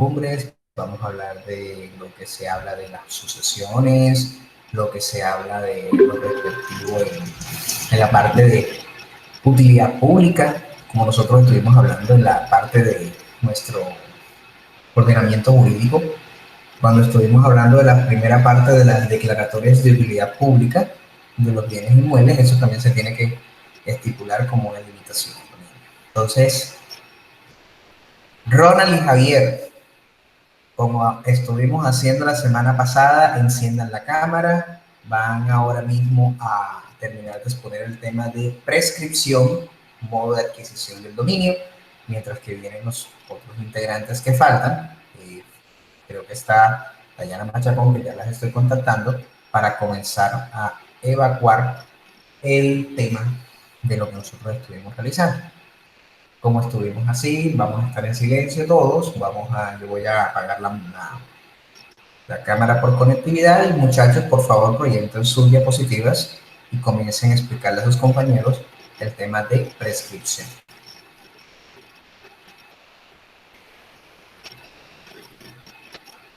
costumbres, vamos a hablar de lo que se habla de las sucesiones, lo que se habla de lo respectivo en la parte de utilidad pública, como nosotros estuvimos hablando en la parte de nuestro ordenamiento jurídico, cuando estuvimos hablando de la primera parte de las declaratorias de utilidad pública de los bienes inmuebles, eso también se tiene que estipular como una limitación. Entonces, Ronald y Javier, como estuvimos haciendo la semana pasada, enciendan la cámara, van ahora mismo a terminar de exponer el tema de prescripción, modo de adquisición del dominio, mientras que vienen los otros integrantes que faltan. Creo que está Dayana Machacón, que ya las estoy contactando, para comenzar a evacuar el tema de lo que nosotros estuvimos realizando. Como estuvimos así, vamos a estar en silencio todos, yo voy a apagar la cámara por conectividad y muchachos, por favor, proyecten sus diapositivas y comiencen a explicarle a sus compañeros el tema de prescripción.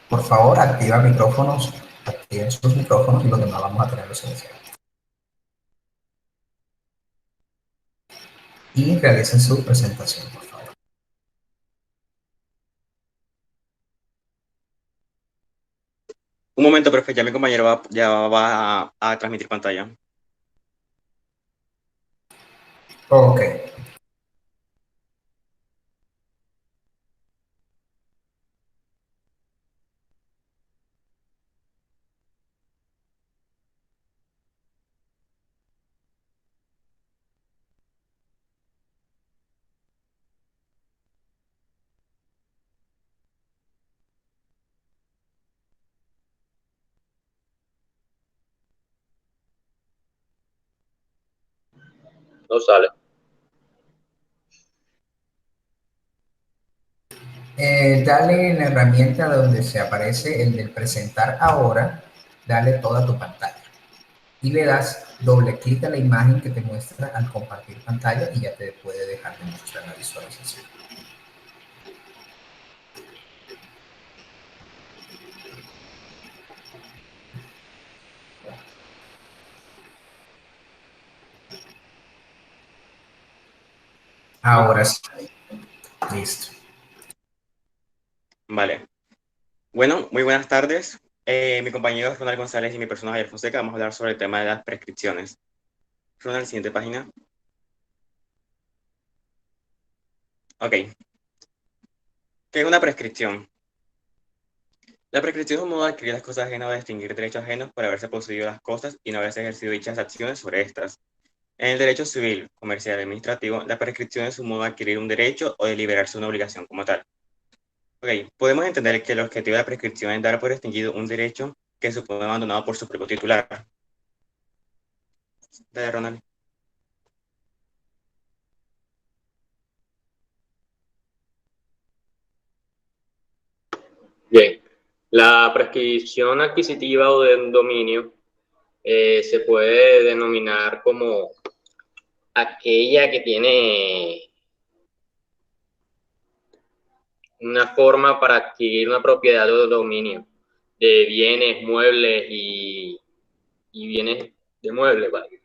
Por favor, activen sus micrófonos y los demás vamos a tenerlos silenciados. Y realicen su presentación, por favor. Un momento, profe, ya mi compañero ya va a transmitir pantalla. Ok. No sale. Dale en la herramienta donde se aparece el del presentar ahora, dale toda tu pantalla. Y le das doble clic a la imagen que te muestra al compartir pantalla y ya te puede dejar de mostrar la visualización. Ahora sí. Listo. Vale. Bueno, muy buenas tardes. Mi compañero Ronald González y mi persona Javier Fonseca vamos a hablar sobre el tema de las prescripciones. Ronald, siguiente página. Ok. ¿Qué es una prescripción? La prescripción es un modo de adquirir las cosas ajenas o de extinguir derechos ajenos por haberse poseído las cosas y no haberse ejercido dichas acciones sobre estas. En el derecho civil, comercial y administrativo, la prescripción es un modo de adquirir un derecho o de liberarse de una obligación como tal. Ok, podemos entender que el objetivo de la prescripción es dar por extinguido un derecho que supone abandonado por su propio titular. Dale, Ronald. Bien, la prescripción adquisitiva o de un dominio se puede denominar como aquella que tiene una forma para adquirir una propiedad o dominio de bienes, muebles y bienes de muebles, ¿vale?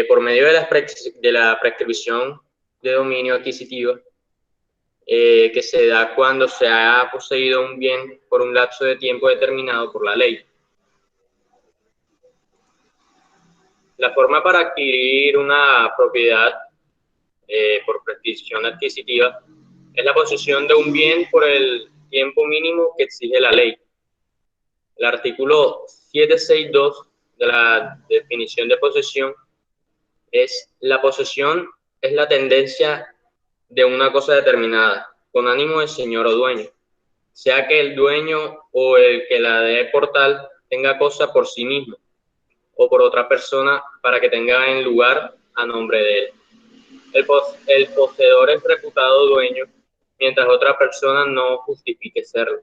Por medio de la prescripción de dominio adquisitiva, que se da cuando se ha poseído un bien por un lapso de tiempo determinado por la ley. La forma para adquirir una propiedad por prescripción adquisitiva es la posesión de un bien por el tiempo mínimo que exige la ley. El artículo 762 de la definición de posesión es: la posesión es la tendencia de una cosa determinada, con ánimo de señor o dueño, sea que el dueño o el que la dé por tal tenga cosa por sí mismo o por otra persona para que tenga en lugar a nombre de él. El poseedor es reputado dueño mientras otra persona no justifique serlo.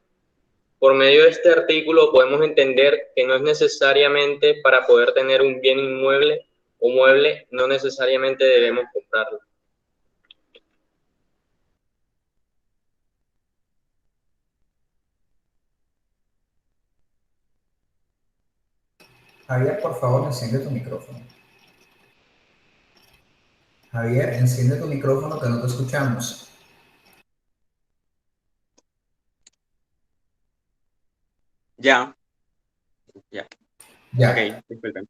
Por medio de este artículo podemos entender que no es necesariamente para poder tener un bien inmueble o mueble, no necesariamente debemos comprarlo. Javier, por favor, enciende tu micrófono. Javier, enciende tu micrófono que no te escuchamos. Ya, ok, Ya. disculpen.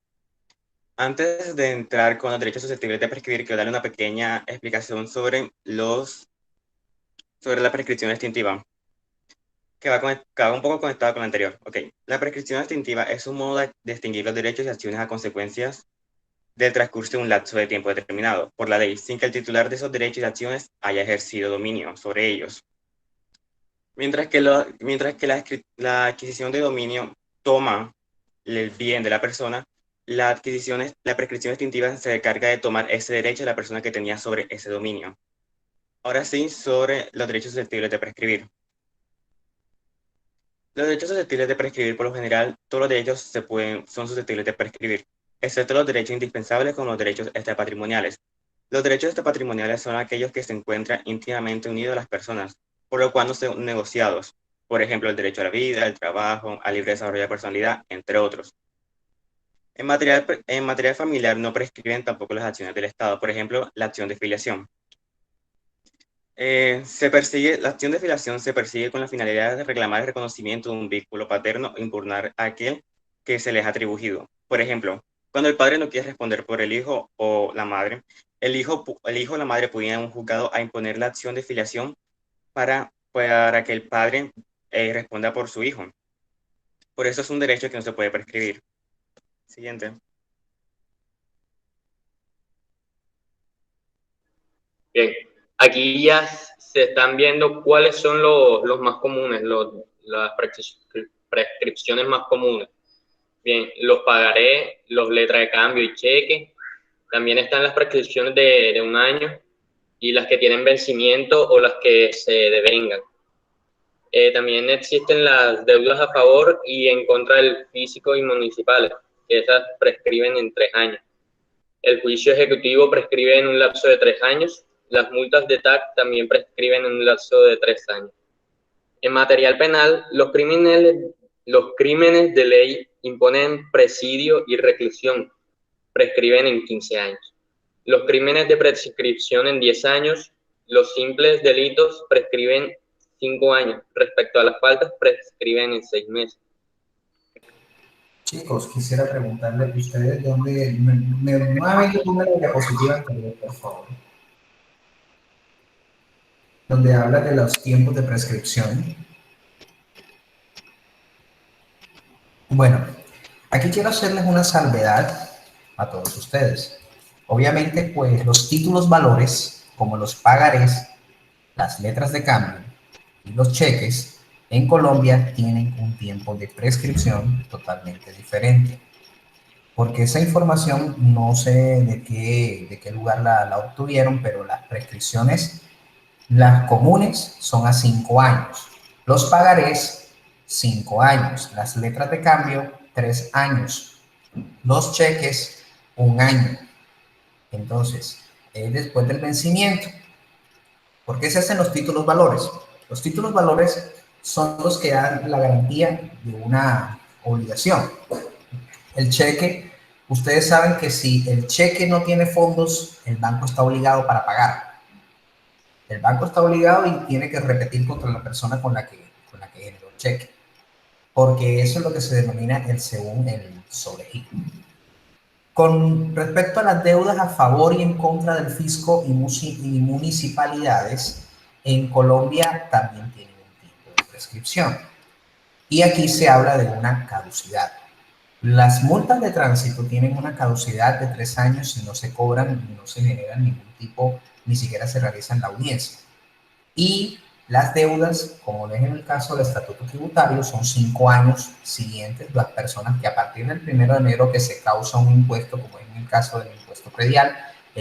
Antes de entrar con los derechos susceptibles de prescribir, quiero darle una pequeña explicación sobre la prescripción extintiva, que va un poco conectada con la anterior. Ok, la prescripción extintiva es un modo de extinguir los derechos y acciones a consecuencias del transcurso de un lapso de tiempo determinado por la ley, sin que el titular de esos derechos y acciones haya ejercido dominio sobre ellos. Mientras que la adquisición de dominio toma el bien de la persona, la prescripción extintiva se encarga de tomar ese derecho de la persona que tenía sobre ese dominio. Ahora sí, sobre los derechos susceptibles de prescribir. Los derechos susceptibles de prescribir, por lo general, todos los derechos son susceptibles de prescribir, excepto los derechos indispensables como los derechos extrapatrimoniales. Los derechos extrapatrimoniales son aquellos que se encuentran íntimamente unidos a las personas, por lo cual no son negociados. Por ejemplo, el derecho a la vida, al trabajo, al libre desarrollo de la personalidad, entre otros. En materia familiar no prescriben tampoco las acciones del Estado, por ejemplo, la acción de filiación. La acción de filiación se persigue con la finalidad de reclamar el reconocimiento de un vínculo paterno o impugnar aquel que se les ha atribuido. Por ejemplo, cuando el padre no quiere responder por el hijo o la madre, el hijo o la madre pueden ir a un juzgado a imponer la acción de filiación para que el padre responda por su hijo. Por eso es un derecho que no se puede prescribir. Siguiente. Bien, aquí ya se están viendo cuáles son los más comunes, las prescripciones más comunes. Bien, los pagaré, los letras de cambio y cheque. También están las prescripciones de un año y las que tienen vencimiento o las que se devengan. También existen las deudas a favor y en contra del físico y municipales, que esas prescriben en 3 años. El juicio ejecutivo prescribe en un lapso de 3 años. Las multas de TAC también prescriben en un lapso de 3 años. En material penal, los crímenes de ley imponen presidio y reclusión, prescriben en 15 años. Los crímenes de prescripción en 10 años, los simples delitos prescriben 5 años. Respecto a las faltas, prescriben en 6 meses. Chicos, quisiera preguntarle a ustedes dónde... Nuevamente pongan la diapositiva anterior, por favor. Donde habla de los tiempos de prescripción. Bueno, aquí quiero hacerles una salvedad a todos ustedes. Obviamente, pues los títulos valores, como los pagarés, las letras de cambio y los cheques, en Colombia tienen un tiempo de prescripción totalmente diferente. Porque esa información no sé de qué lugar la obtuvieron, pero las prescripciones, las comunes, son a 5 años. Los pagarés, 5 años. Las letras de cambio, 3 años. Los cheques, 1 año. Entonces, después del vencimiento. ¿Por qué se hacen los títulos valores? Los títulos valores son los que dan la garantía de una obligación. El cheque, ustedes saben que si el cheque no tiene fondos, el banco está obligado para pagar. El banco está obligado y tiene que repetir contra la persona con la que generó el cheque. Porque eso es lo que se denomina el según el sobregiro. Con respecto a las deudas a favor y en contra del fisco y municipalidades, en Colombia también tienen un tipo de prescripción. Y aquí se habla de una caducidad. Las multas de tránsito tienen una caducidad de 3 años y no se cobran, no se generan ningún tipo, ni siquiera se realiza en la audiencia. Y las deudas, como es en el caso del estatuto tributario, son 5 años siguientes las personas que a partir del 1 de enero que se causa un impuesto, como es en el caso del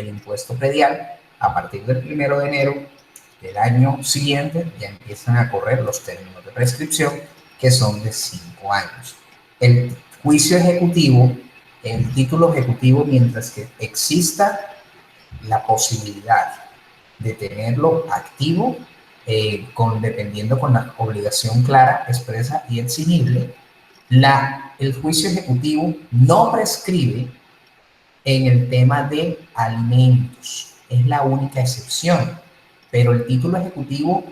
impuesto predial, a partir del 1 de enero del año siguiente ya empiezan a correr los términos de prescripción, que son de 5 años. El juicio ejecutivo, el título ejecutivo, mientras que exista la posibilidad de tenerlo activo, dependiendo con la obligación clara, expresa y exigible, El juicio ejecutivo no prescribe en el tema de alimentos, es la única excepción, pero el título ejecutivo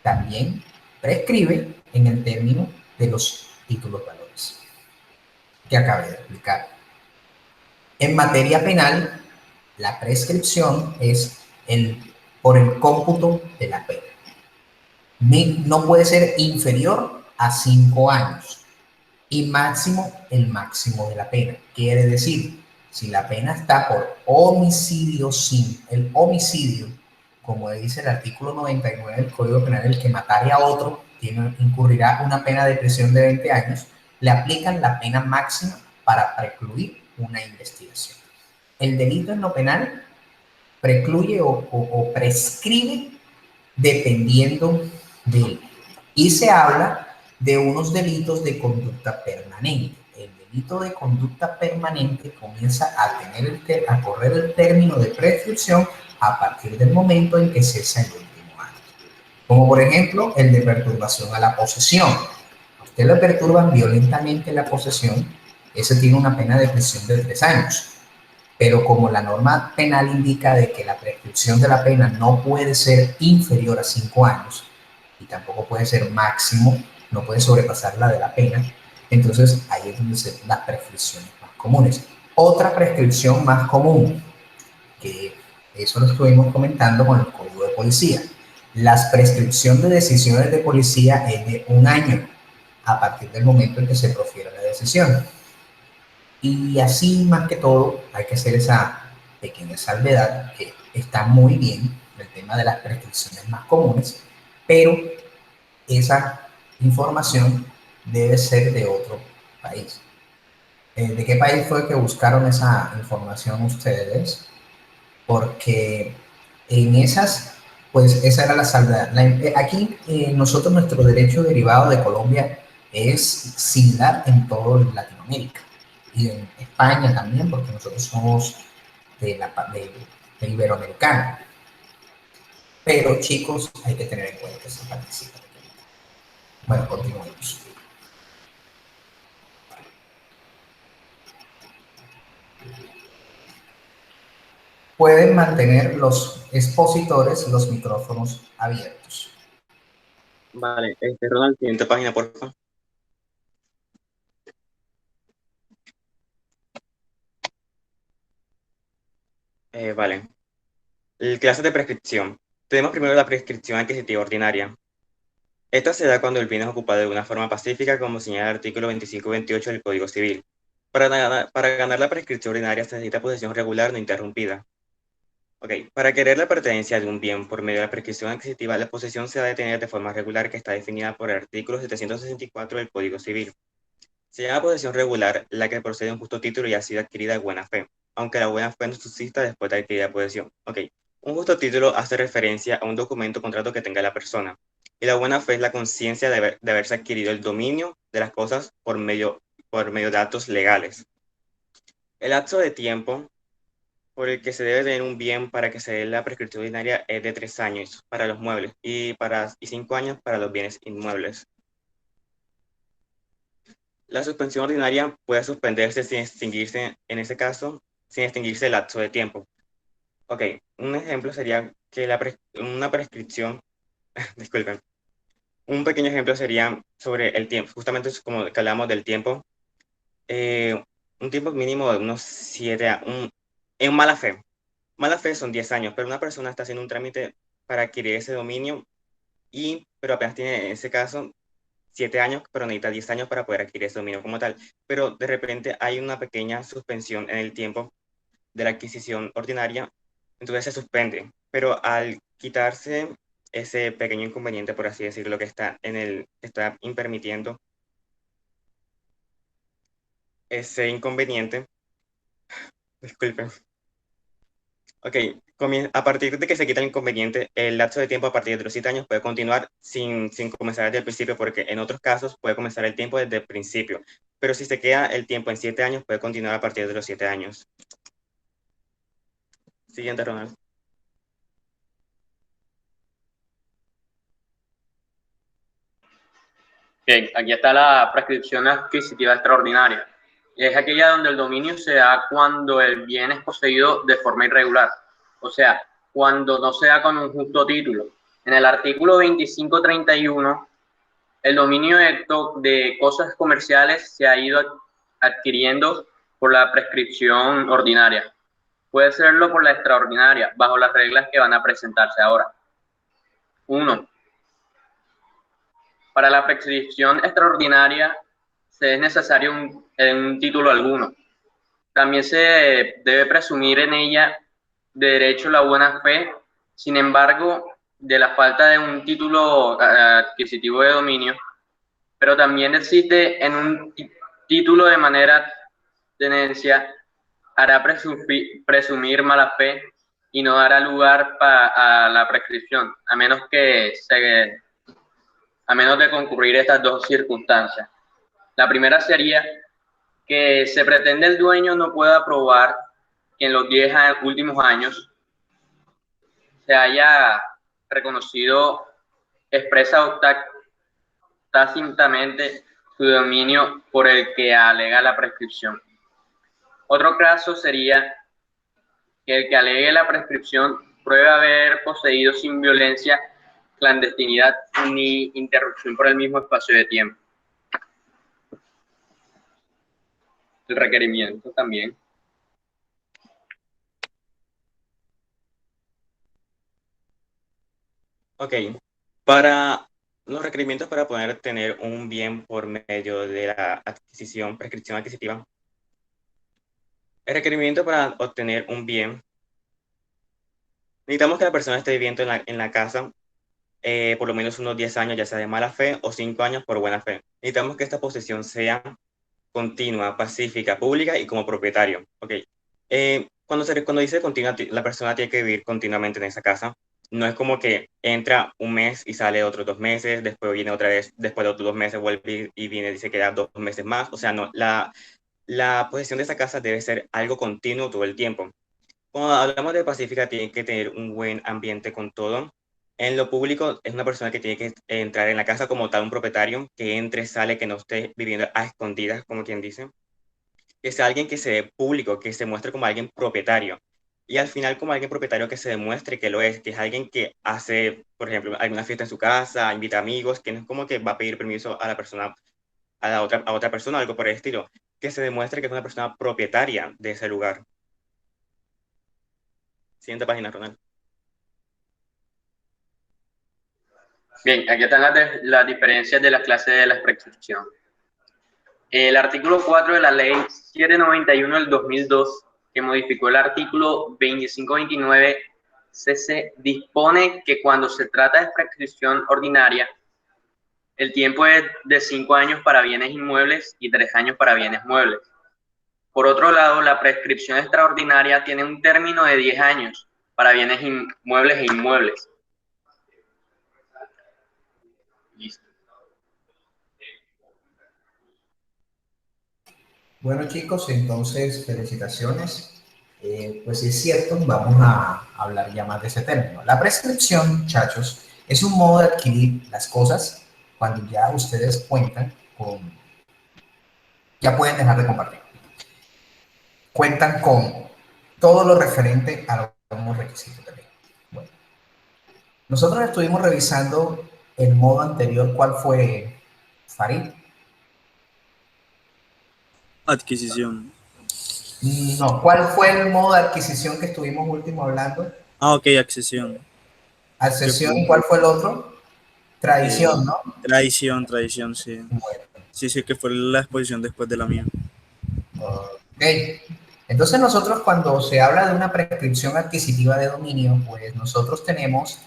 también prescribe en el término de los títulos valores que acabé de explicar. En materia penal, la prescripción es por el cómputo de la pena. No puede ser inferior a 5 años y máximo el máximo de la pena. Quiere decir, si la pena está por homicidio el homicidio, como dice el artículo 99 del Código Penal, el que matare a otro incurrirá una pena de prisión de 20 años, le aplican la pena máxima para precluir una investigación. El delito en lo penal precluye o prescribe dependiendo de él. Y se habla de unos delitos de conducta permanente. El delito de conducta permanente comienza a correr el término de prescripción a partir del momento en que cesa el último acto. Como por ejemplo el de perturbación a la posesión. A usted le perturban violentamente la posesión, ese tiene una pena de prisión de 3 años. Pero como la norma penal indica de que la prescripción de la pena no puede ser inferior a 5 años y tampoco puede ser máximo, no puede sobrepasar la de la pena, entonces ahí es donde se dan las prescripciones más comunes. Otra prescripción más común, que eso lo estuvimos comentando con el Código de Policía. La prescripción de decisiones de policía es de 1 año a partir del momento en que se profiere la decisión. Y así, más que todo, hay que hacer esa pequeña salvedad que está muy bien el tema de las prescripciones más comunes, pero esa información debe ser de otro país. ¿De qué país fue que buscaron esa información ustedes? Porque en esas, pues esa era la salvedad. Aquí nosotros, nuestro derecho derivado de Colombia es similar en todo Latinoamérica y en España también, porque nosotros somos de iberoamericano. Pero chicos, hay que tener en cuenta que se participa. Bueno, continuemos. Pueden mantener los expositores los micrófonos abiertos. Vale, Ronald, siguiente página, por favor. Vale. Clases de prescripción. Tenemos primero la prescripción adquisitiva ordinaria. Esta se da cuando el bien es ocupado de una forma pacífica, como señala el artículo 25 y 28 del Código Civil. Para ganar la prescripción ordinaria se necesita posesión regular no interrumpida. Ok, para querer la pertenencia de un bien por medio de la prescripción adquisitiva, la posesión se ha de tener de forma regular, que está definida por el artículo 764 del Código Civil. Se llama posesión regular la que procede de un justo título y ha sido adquirida de buena fe, aunque la buena fe no subsista después de adquirida posesión. Ok, un justo título hace referencia a un documento o contrato que tenga la persona, y la buena fe es la conciencia de haberse adquirido el dominio de las cosas por medio de actos legales. El lapso de tiempo por el que se debe tener un bien para que se dé la prescripción ordinaria es de 3 años para los muebles y 5 años para los bienes inmuebles. La suspensión ordinaria puede suspenderse sin extinguirse, en ese caso, sin extinguirse el lapso de tiempo. Ok, un ejemplo sería que una prescripción, disculpen, un pequeño ejemplo sería sobre el tiempo, justamente como que hablamos del tiempo, un tiempo mínimo de unos 7 años, en mala fe. Mala fe son 10 años, pero una persona está haciendo un trámite para adquirir ese dominio, pero apenas tiene en ese caso 7 años, pero necesita 10 años para poder adquirir ese dominio como tal. Pero de repente hay una pequeña suspensión en el tiempo de la adquisición ordinaria, entonces se suspende. Pero al quitarse ese pequeño inconveniente, por así decirlo, que está impermitiendo ese inconveniente, disculpen. Ok, a partir de que se quita el inconveniente, el lapso de tiempo a partir de los 7 años puede continuar sin comenzar desde el principio, porque en otros casos puede comenzar el tiempo desde el principio. Pero si se queda el tiempo en 7 años, puede continuar a partir de los 7 años. Siguiente, Ronald. Bien, aquí está la prescripción adquisitiva extraordinaria. Es aquella donde el dominio se da cuando el bien es poseído de forma irregular, o sea, cuando no se da con un justo título. En el artículo 2531, el dominio de cosas comerciales se ha ido adquiriendo por la prescripción ordinaria. Puede serlo por la extraordinaria, bajo las reglas que van a presentarse ahora. 1. Para la prescripción extraordinaria se es necesario un título alguno. También se debe presumir en ella de derecho la buena fe. Sin embargo, de la falta de un título adquisitivo de dominio, pero también existe en un título de manera tenencia, hará presumir mala fe y no dará lugar a la prescripción, a menos de concurrir estas dos circunstancias. La primera sería que se pretende el dueño no pueda probar que en los 10 últimos años se haya reconocido expresa o tácitamente su dominio por el que alega la prescripción. Otro caso sería que el que alegue la prescripción pruebe haber poseído sin violencia, clandestinidad ni interrupción por el mismo espacio de tiempo. El requerimiento también. Ok, para los requerimientos para poder tener un bien por medio de la prescripción adquisitiva. El requerimiento para obtener un bien, necesitamos que la persona esté viviendo en la casa por lo menos unos 10 años, ya sea de mala fe, o 5 años por buena fe. Necesitamos que esta posesión sea continua, pacífica, pública y como propietario. Okay. Cuando dice continua, la persona tiene que vivir continuamente en esa casa. No es como que entra un mes y sale otros 2 meses, después viene otra vez, después de otros 2 meses vuelve y viene y se queda 2 meses más. O sea, no, la posesión de esa casa debe ser algo continuo todo el tiempo. Cuando hablamos de pacífica, tiene que tener un buen ambiente con todo. En lo público, es una persona que tiene que entrar en la casa como tal, un propietario, que entre, sale, que no esté viviendo a escondidas, como quien dice. Que sea alguien que se dé público, que se muestre como alguien propietario. Y al final, como alguien propietario que se demuestre que lo es, que es alguien que hace, por ejemplo, alguna fiesta en su casa, invita amigos, que no es como que va a pedir permiso a la persona, a otra persona, algo por el estilo. Que se demuestre que es una persona propietaria de ese lugar. Siguiente página, Ronald. Bien, aquí están las diferencias de las clases de la prescripción. El artículo 4 de la ley 791 del 2002, que modificó el artículo 2529 CC, dispone que cuando se trata de prescripción ordinaria, el tiempo es de 5 años para bienes inmuebles y 3 años para bienes muebles. Por otro lado, la prescripción extraordinaria tiene un término de 10 años para bienes inmuebles e inmuebles. Listo. Bueno, chicos, entonces felicitaciones. Pues es cierto, vamos a hablar ya más de ese término. La prescripción, muchachos, es un modo de adquirir las cosas cuando ya ustedes cuentan con... Ya pueden dejar de compartir. Cuentan con todo lo referente a los requisitos de ley. Bueno, nosotros estuvimos revisando el modo anterior. ¿Cuál fue, Farid? Adquisición. No, ¿cuál fue el modo de adquisición que estuvimos último hablando? Ah, ok, accesión. Accesión, ¿y cuál fue el otro? Tradición, ¿no? Tradición, sí. Bueno. Sí, que fue la exposición después de la mía. Ok. Entonces nosotros cuando se habla de una prescripción adquisitiva de dominio, pues nosotros tenemos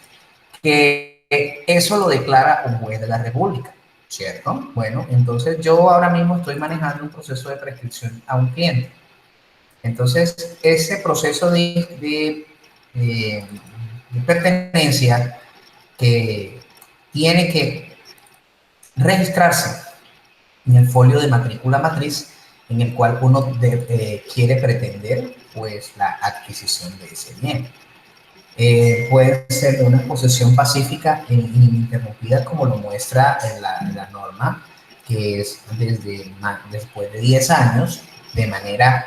que eso lo declara un juez de la República, ¿cierto? Bueno, entonces yo ahora mismo estoy manejando un proceso de prescripción a un cliente. Entonces, ese proceso de pertenencia que tiene que registrarse en el folio de matrícula matriz en el cual uno quiere pretender pues la adquisición de ese bien. Puede ser de una posesión pacífica e ininterrumpida como lo muestra en la norma que es después de 10 años, de manera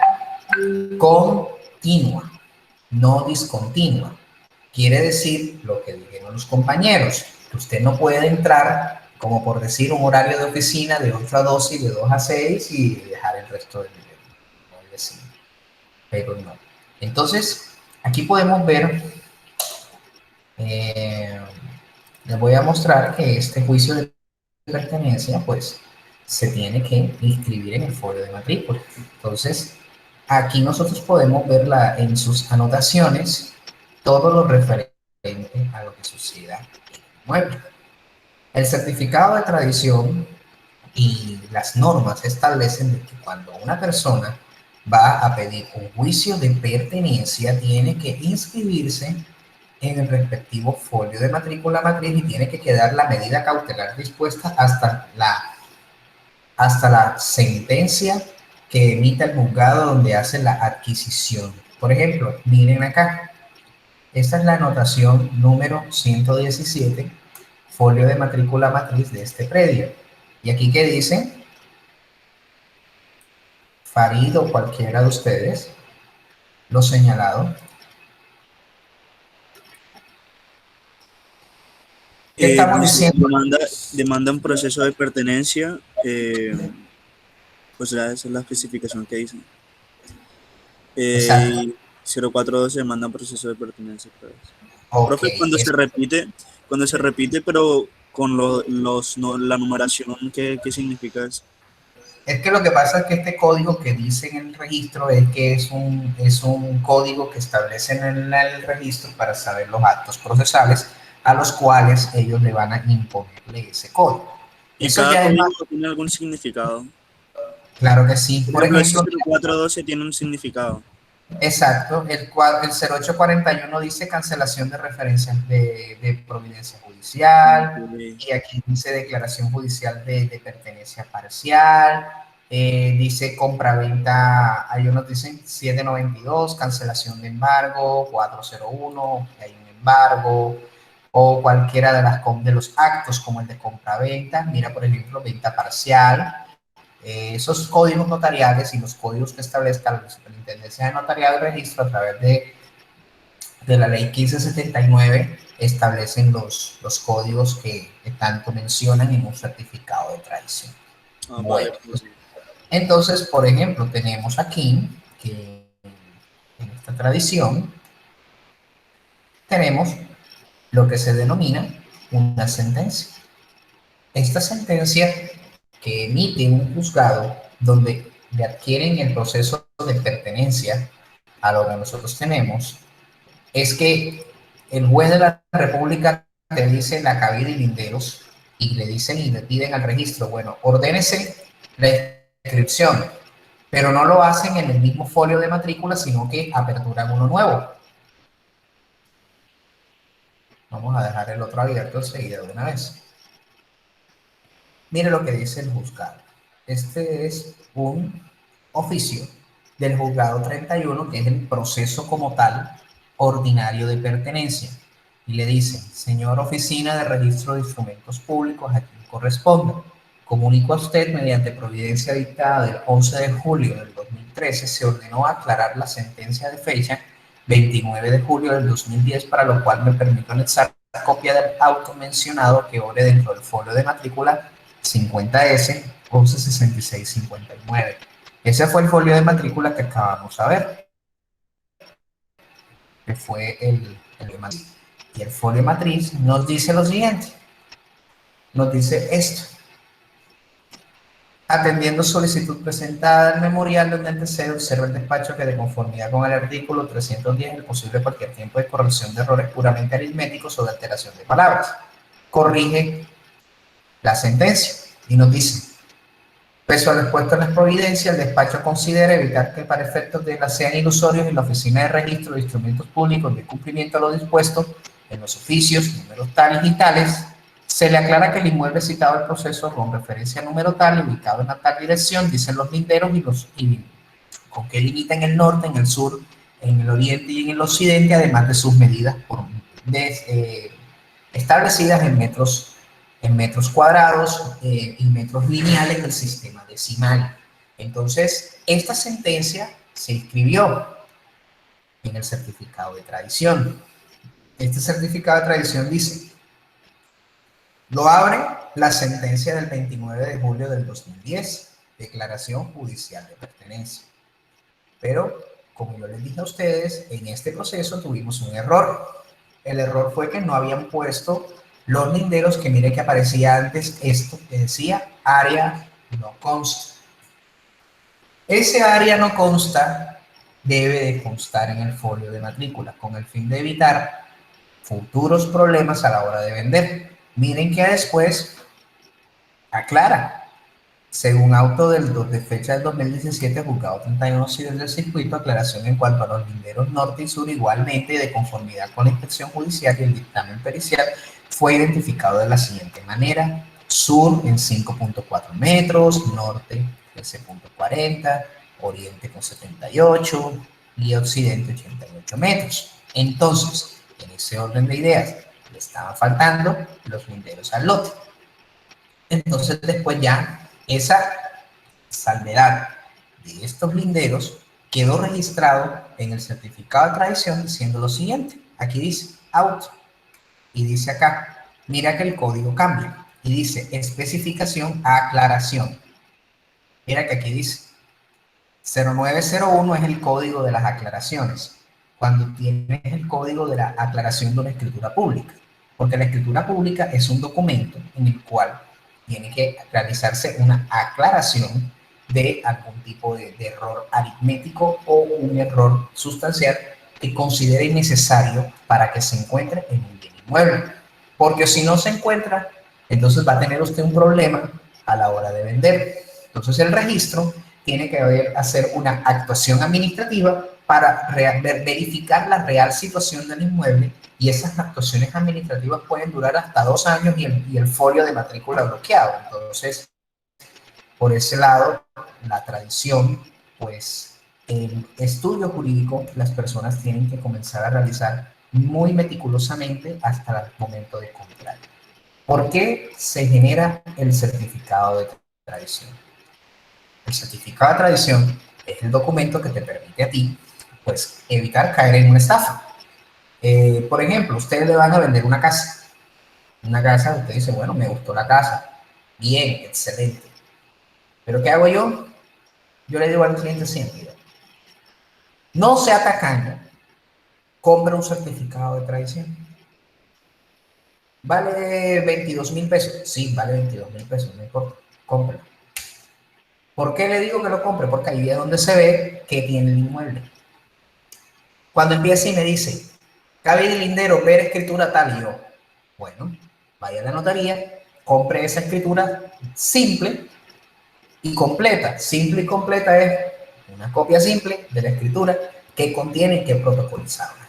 continua, no discontinua. Quiere decir lo que dijeron los compañeros, que usted no puede entrar, como por decir, un horario de oficina de 8 a 12 y de 2 a 6 y dejar el resto del vecino. Pero no. Entonces, aquí podemos ver, les voy a mostrar que este juicio de pertenencia, pues, se tiene que inscribir en el folio de matrícula. Entonces, aquí nosotros podemos ver en sus anotaciones todo lo referente a lo que suceda en el inmueble. El certificado de tradición y las normas establecen de que cuando una persona va a pedir un juicio de pertenencia, tiene que inscribirse en el respectivo folio de matrícula matriz y tiene que quedar la medida cautelar dispuesta hasta la sentencia que emita el juzgado donde hace la adquisición. Por ejemplo, miren acá. Esta es la anotación número 117, folio de matrícula matriz de este predio. Y aquí, ¿qué dice? Farid o cualquiera de ustedes, lo señalado. ¿Qué estamos diciendo? Demanda un proceso de pertenencia, pues esa es la especificación que dicen. 0412 demanda un proceso de pertenencia. Okay. Profe, cuando se repite, pero con la numeración, ¿qué significa eso? Es que lo que pasa es que este código que dice en el registro es que es un código que establecen en el registro para saber los actos procesales a los cuales ellos le van a imponerle ese código. ¿Y cada código tiene algún significado? Claro que sí. Por ejemplo, el 0412 tiene un significado. Exacto. El 0841 dice cancelación de referencias de providencia judicial. Okay. Y aquí dice declaración judicial de pertenencia parcial. Dice compraventa, hay unos dicen 792, cancelación de embargo, 401, hay un embargo, o cualquiera de los actos como el de compraventa. Mira, por ejemplo, venta parcial. Esos códigos notariales y los códigos que establezca la Superintendencia de Notariado y Registro a través de la ley 1579 establecen los códigos que tanto mencionan en un certificado de tradición. Bueno, entonces, por ejemplo, tenemos aquí que en esta tradición tenemos lo que se denomina una sentencia. Esta sentencia que emite un juzgado donde le adquieren el proceso de pertenencia a lo que nosotros tenemos, es que el juez de la República te dice la cabida y linderos y le dicen y le piden al registro, bueno, ordénese la inscripción, pero no lo hacen en el mismo folio de matrícula, sino que aperturan uno nuevo. Vamos a dejar el otro abierto enseguida de una vez. Mire lo que dice el juzgado. Este es un oficio del juzgado 31, que es el proceso como tal ordinario de pertenencia. Y le dicen, señor Oficina de Registro de Instrumentos Públicos, a quien corresponde, comunico a usted mediante providencia dictada del 11 de julio del 2013, se ordenó aclarar la sentencia de fecha 29 de julio del 2010, para lo cual me permito anexar copia del auto mencionado que obre dentro del folio de matrícula 50S 116659. Ese fue el folio de matrícula que acabamos de ver, que fue el de matriz. Y el folio de matriz nos dice lo siguiente, nos dice esto: atendiendo solicitud presentada al memorial donde antecede, observa el despacho que, de conformidad con el artículo 310, es posible cualquier tiempo de corrección de errores puramente aritméticos o de alteración de palabras. Corrige la sentencia y nos dice: pese a lo expuesto en la providencia, el despacho considera evitar que para efectos de la sean ilusorios en la Oficina de Registro de Instrumentos Públicos de cumplimiento a lo dispuesto en los oficios, números tales y tales, se le aclara que el inmueble citado al proceso con referencia a número tal, ubicado en la tal dirección, dicen los linderos y con que limita en el norte, en el sur, en el oriente y en el occidente, además de sus medidas establecidas en metros en metros cuadrados y metros lineales del sistema decimal. Entonces, esta sentencia se inscribió en el certificado de tradición. Este certificado de tradición dice, lo abre la sentencia del 29 de julio del 2010, declaración judicial de pertenencia. Pero, como yo les dije a ustedes, en este proceso tuvimos un error. El error fue que no habían puesto los linderos, que mire que aparecía antes esto, que decía área no consta. Ese área no consta debe de constar en el folio de matrícula, con el fin de evitar futuros problemas a la hora de vender. Miren que después aclara. Según auto de fecha del 2017, juzgado 31 civil del circuito, aclaración en cuanto a los linderos norte y sur, igualmente de conformidad con la inspección judicial y el dictamen pericial, fue identificado de la siguiente manera: sur en 5.4 metros, norte 13.40, oriente con 78 y occidente 88 metros. Entonces, en ese orden de ideas, le estaban faltando los linderos al lote. Entonces, después ya esa salvedad de estos linderos quedó registrado en el certificado de tradición diciendo lo siguiente. Aquí dice auto y dice acá, mira que el código cambia y dice especificación aclaración. Mira que aquí dice 0901 es el código de las aclaraciones, cuando tienes el código de la aclaración de una escritura pública, porque la escritura pública es un documento en el cual tiene que realizarse una aclaración de algún tipo de error aritmético o un error sustancial que considere necesario para que se encuentre en un bien inmueble. Porque si no se encuentra, entonces va a tener usted un problema a la hora de vender. Entonces el registro tiene que hacer una actuación administrativa para verificar la real situación del inmueble, y esas actuaciones administrativas pueden durar hasta 2 años y el folio de matrícula bloqueado. Entonces, por ese lado, la tradición, pues el estudio jurídico, las personas tienen que comenzar a realizar muy meticulosamente hasta el momento de comprar. ¿Por qué se genera el certificado de tradición? El certificado de tradición es el documento que te permite a ti, pues, evitar caer en una estafa. Por ejemplo, ustedes le van a vender una casa. Una casa, usted dice, bueno, me gustó la casa. Bien, excelente. ¿Pero qué hago yo? Yo le digo al cliente siempre, no sea tacaño, compra un certificado de tradición. ¿Vale 22,000 pesos? Sí, vale 22,000 pesos, no importa, cómpralo. ¿Por qué le digo que lo compre? Porque ahí es donde se ve que tiene el inmueble. Cuando empieza y me dice, cabe de lindero, ver escritura tal, y yo, bueno, vaya a la notaría, compre esa escritura simple y completa. Simple y completa es una copia simple de la escritura que contiene que protocolizarla.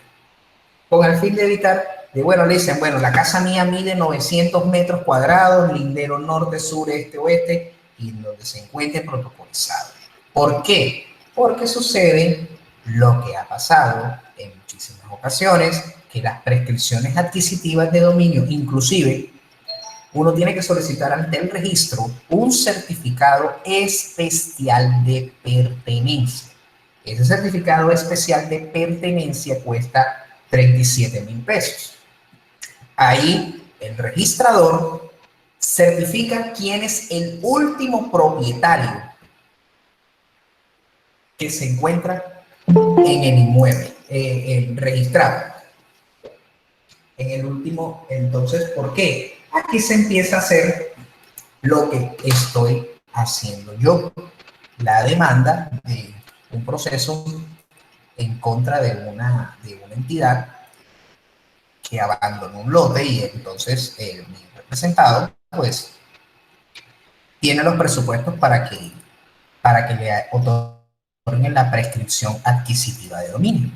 Con el fin de evitar, bueno, le dicen, bueno, la casa mía mide 900 metros cuadrados, lindero norte, sur, este, oeste, y donde se encuentre protocolizado. ¿Por qué? Porque sucede lo que ha pasado en muchísimas ocasiones, que las prescripciones adquisitivas de dominio, inclusive, uno tiene que solicitar ante el registro un certificado especial de pertenencia. Ese certificado especial de pertenencia cuesta 37,000 pesos. Ahí el registrador certifica quién es el último propietario que se encuentra en el inmueble registrado. En el último, entonces, ¿por qué? Aquí se empieza a hacer lo que estoy haciendo yo, la demanda de un proceso en contra de una entidad que abandonó un lote, y entonces mi representado, pues, tiene los presupuestos para que le otorguen la prescripción adquisitiva de dominio.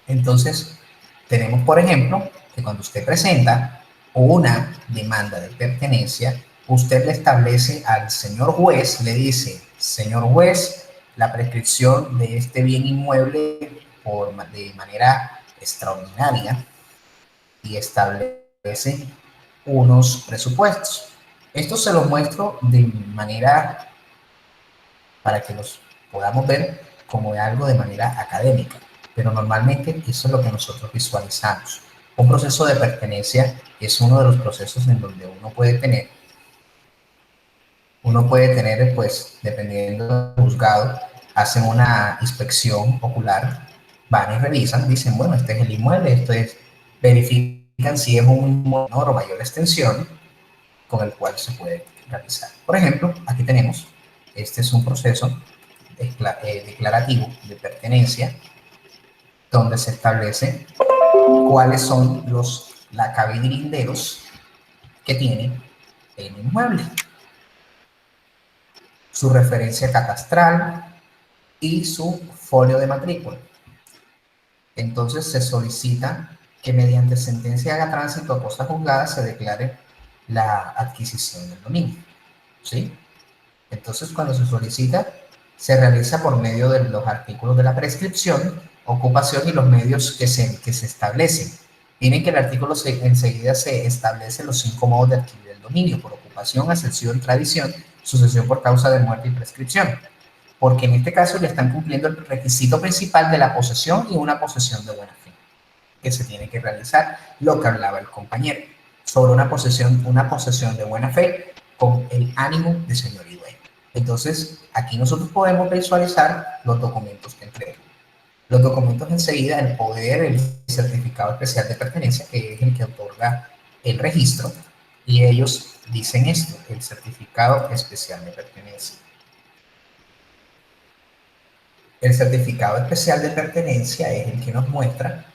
Entonces, tenemos, por ejemplo, que cuando usted presenta una demanda de pertenencia, usted le establece al señor juez, le dice, señor juez, la prescripción de este bien inmueble de manera extraordinaria, y establece unos presupuestos. Esto se los muestro de manera para que los podamos ver como algo de manera académica, pero normalmente eso es lo que nosotros visualizamos. Un proceso de pertenencia es uno de los procesos en donde uno puede tener, pues, dependiendo del juzgado, hacen una inspección ocular, van y revisan, dicen, bueno, este es el inmueble, esto es, verifican si es un inmueble menor o mayor extensión con el cual se puede realizar. Por ejemplo, aquí tenemos, este es un proceso declarativo de pertenencia, donde se establece cuáles son los lacabirinderos que tiene el inmueble, su referencia catastral y su folio de matrícula. Entonces se solicita que mediante sentencia haga tránsito a cosa juzgada se declare la adquisición del dominio, ¿sí? Entonces cuando se solicita se realiza por medio de los artículos de la prescripción, ocupación y los medios que se establecen. Miren que el artículo enseguida se establece los 5 modos de adquirir el dominio: por ocupación, accesión, tradición, sucesión por causa de muerte y prescripción. Porque en este caso le están cumpliendo el requisito principal de la posesión y una posesión de buena fe, que se tiene que realizar, lo que hablaba el compañero, sobre una posesión de buena fe con el ánimo de señor y dueño. Entonces, aquí nosotros podemos visualizar los documentos que entregan. Los documentos enseguida, el poder, el certificado especial de pertenencia, que es el que otorga el registro, y ellos dicen esto, el certificado especial de pertenencia. El certificado especial de pertenencia es el que nos muestra,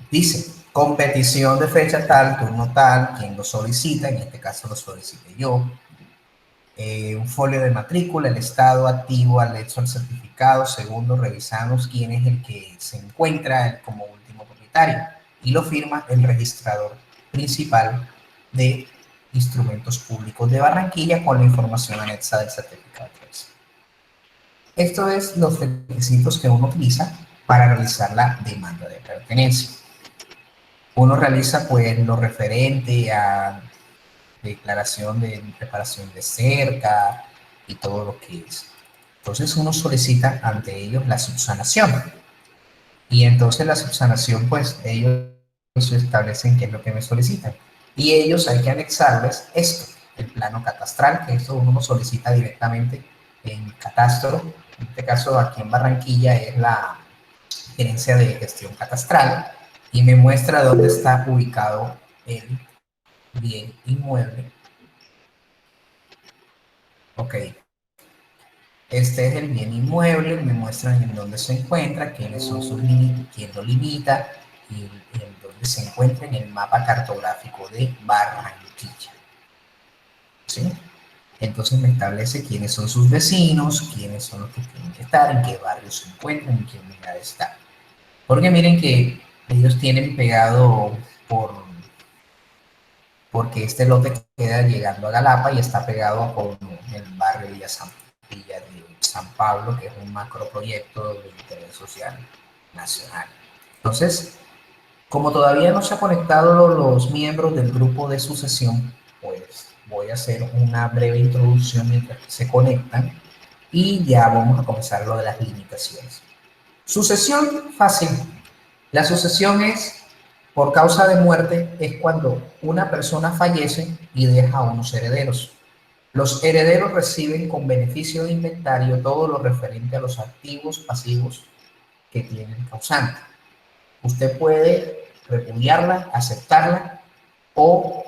dice, competición de fecha tal, turno tal, quien lo solicita, en este caso lo solicité yo, un folio de matrícula, el estado activo anexo al certificado. Segundo, revisamos quién es el que se encuentra como último propietario, y lo firma el registrador principal de instrumentos públicos de Barranquilla con la información anexa del certificado de tradición. Esto es los requisitos que uno utiliza para realizar la demanda de pertenencia. Uno realiza pues lo referente a declaración de preparación de cerca y todo lo que es. Entonces uno solicita ante ellos la subsanación. Y entonces la subsanación, pues ellos establecen qué es lo que me solicitan. Y ellos hay que anexarles esto, el plano catastral, que esto uno lo solicita directamente en catastro. En este caso aquí en Barranquilla es la Gerencia de Gestión Catastral, y me muestra dónde está ubicado el bien inmueble. Ok, este es el bien inmueble, me muestran en dónde se encuentra, quiénes son sus límites, quién lo limita, y en dónde se encuentra en el mapa cartográfico de Barranquilla, ¿sí? Entonces me establece quiénes son sus vecinos, quiénes son los que tienen que estar, en qué barrio se encuentran, en qué unidad está. Porque miren que ellos tienen pegado porque este lote queda llegando a Galapa y está pegado con el barrio Villa de San Pablo, que es un macroproyecto de interés social nacional. Entonces, como todavía no se han conectado los miembros del grupo de sucesión, pues voy a hacer una breve introducción mientras se conectan y ya vamos a comenzar lo de las limitaciones. Sucesión fácil. La sucesión es por causa de muerte, es cuando una persona fallece y deja unos herederos. Los herederos reciben con beneficio de inventario todo lo referente a los activos pasivos que tiene el causante. Usted puede repudiarla, aceptarla o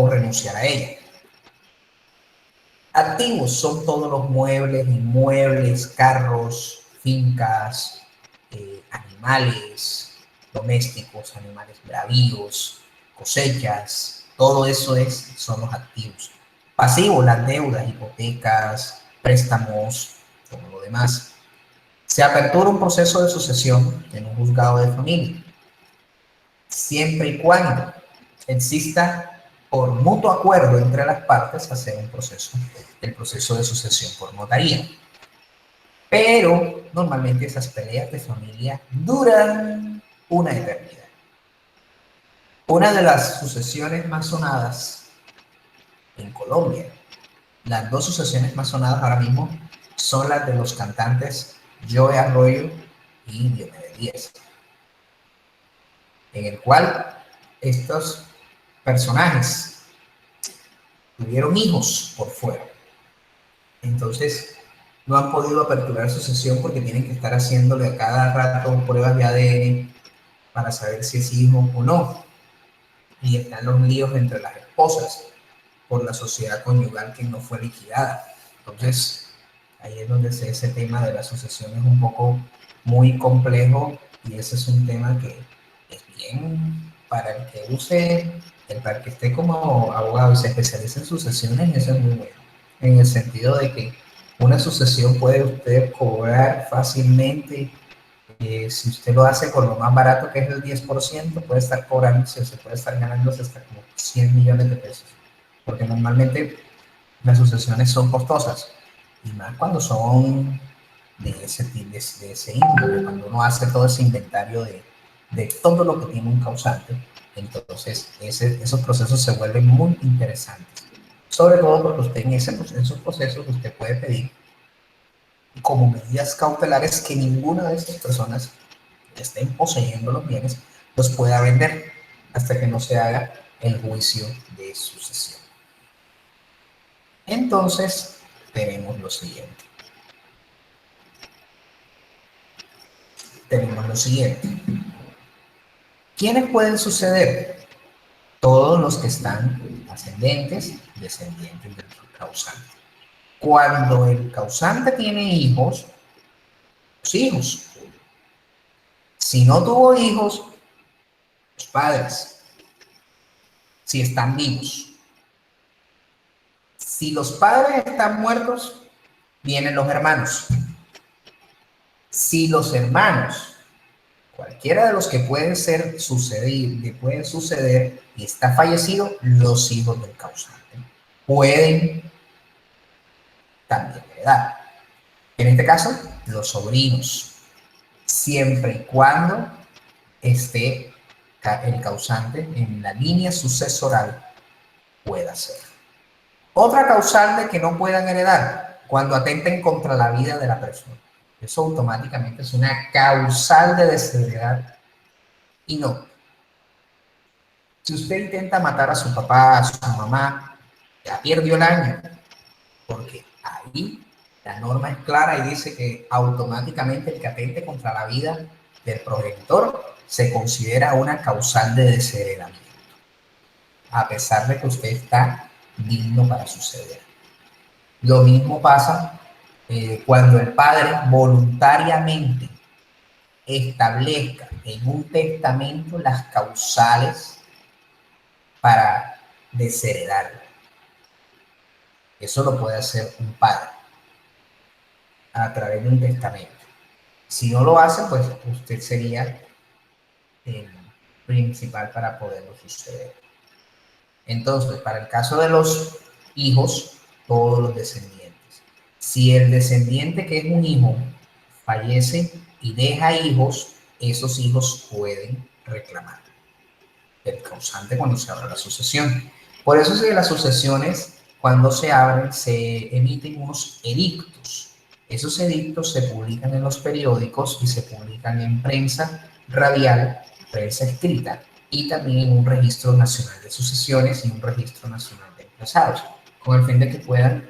renunciar a ella. Activos son todos los muebles, inmuebles, carros, fincas, animales domésticos, animales bravíos, cosechas, todo eso son los activos. Pasivos, las deudas, hipotecas, préstamos, todo lo demás. Se apertura un proceso de sucesión en un juzgado de familia, siempre y cuando exista por mutuo acuerdo entre las partes hacer el proceso de sucesión por notaría. Pero normalmente esas peleas de familia duran una eternidad. Una de las sucesiones más sonadas en Colombia, las dos sucesiones más sonadas ahora mismo son las de los cantantes Joe Arroyo y Diomedes Díaz, en el cual estos personajes tuvieron hijos por fuera. Entonces, no han podido aperturar su sesión porque tienen que estar haciéndole a cada rato pruebas de ADN para saber si es hijo o no. Y están los líos entre las esposas por la sociedad conyugal que no fue liquidada. Entonces, ahí es donde ese tema de la sucesión es un poco muy complejo y ese es un tema que es bien para el que use, para el que esté como abogado y se especialice en sucesiones, eso es muy bueno. En el sentido de que una sucesión puede usted cobrar fácilmente. Si usted lo hace con lo más barato, que es el 10%, puede estar cobrando, se puede estar ganando hasta como 100 millones de pesos. Porque normalmente las sucesiones son costosas. Y más cuando son de ese índole, cuando uno hace todo ese inventario de todo lo que tiene un causante. Entonces, esos procesos se vuelven muy interesantes. Sobre todo porque usted en esos procesos usted puede pedir como medidas cautelares que ninguna de esas personas que estén poseyendo los bienes los pueda vender hasta que no se haga el juicio de sucesión. Entonces, tenemos lo siguiente. ¿Quiénes pueden suceder? Todos los que están ascendentes, descendientes del causante. Cuando el causante tiene hijos, los hijos. Si no tuvo hijos, los padres. Si están vivos. Si los padres están muertos, vienen los hermanos. Si los hermanos, cualquiera de los que pueden suceder y está fallecido, los hijos del causante pueden también heredar. En este caso, los sobrinos, siempre y cuando esté el causante en la línea sucesoral, pueda ser. Otra causal de que no puedan heredar, cuando atenten contra la vida de la persona. Eso automáticamente es una causal de desheredad. Y no. Si usted intenta matar a su papá, a su mamá, ya perdió el año. Porque ahí la norma es clara y dice que automáticamente el que atente contra la vida del progenitor se considera una causal de desheredamiento. A pesar de que usted está digno para suceder. Lo mismo pasa cuando el padre voluntariamente establezca en un testamento las causales para desheredarlo. Eso lo puede hacer un padre a través de un testamento. Si no lo hace, pues usted sería el principal para poderlo suceder. Entonces, para el caso de los hijos, todos los descendientes. Si el descendiente que es un hijo fallece y deja hijos, esos hijos pueden reclamar el causante cuando se abra la sucesión. Por eso es que las sucesiones, cuando se abren, se emiten unos edictos. Esos edictos se publican en los periódicos y se publican en prensa radial, prensa escrita, y también en un registro nacional de sucesiones y un registro nacional de emplazados, con el fin de que puedan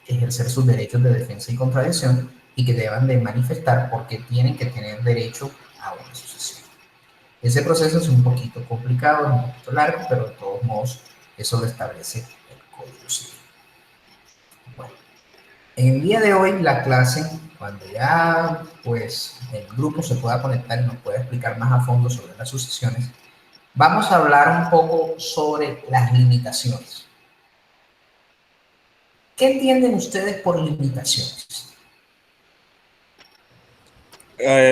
ejercer sus derechos de defensa y contradicción y que deban de manifestar porque tienen que tener derecho a una sucesión. Ese proceso es un poquito complicado, un poquito largo, pero de todos modos eso lo establece el Código Civil. Bueno, en el día de hoy la clase, cuando ya pues el grupo se pueda conectar y nos pueda explicar más a fondo sobre las sucesiones, vamos a hablar un poco sobre las limitaciones. ¿Qué entienden ustedes por limitaciones?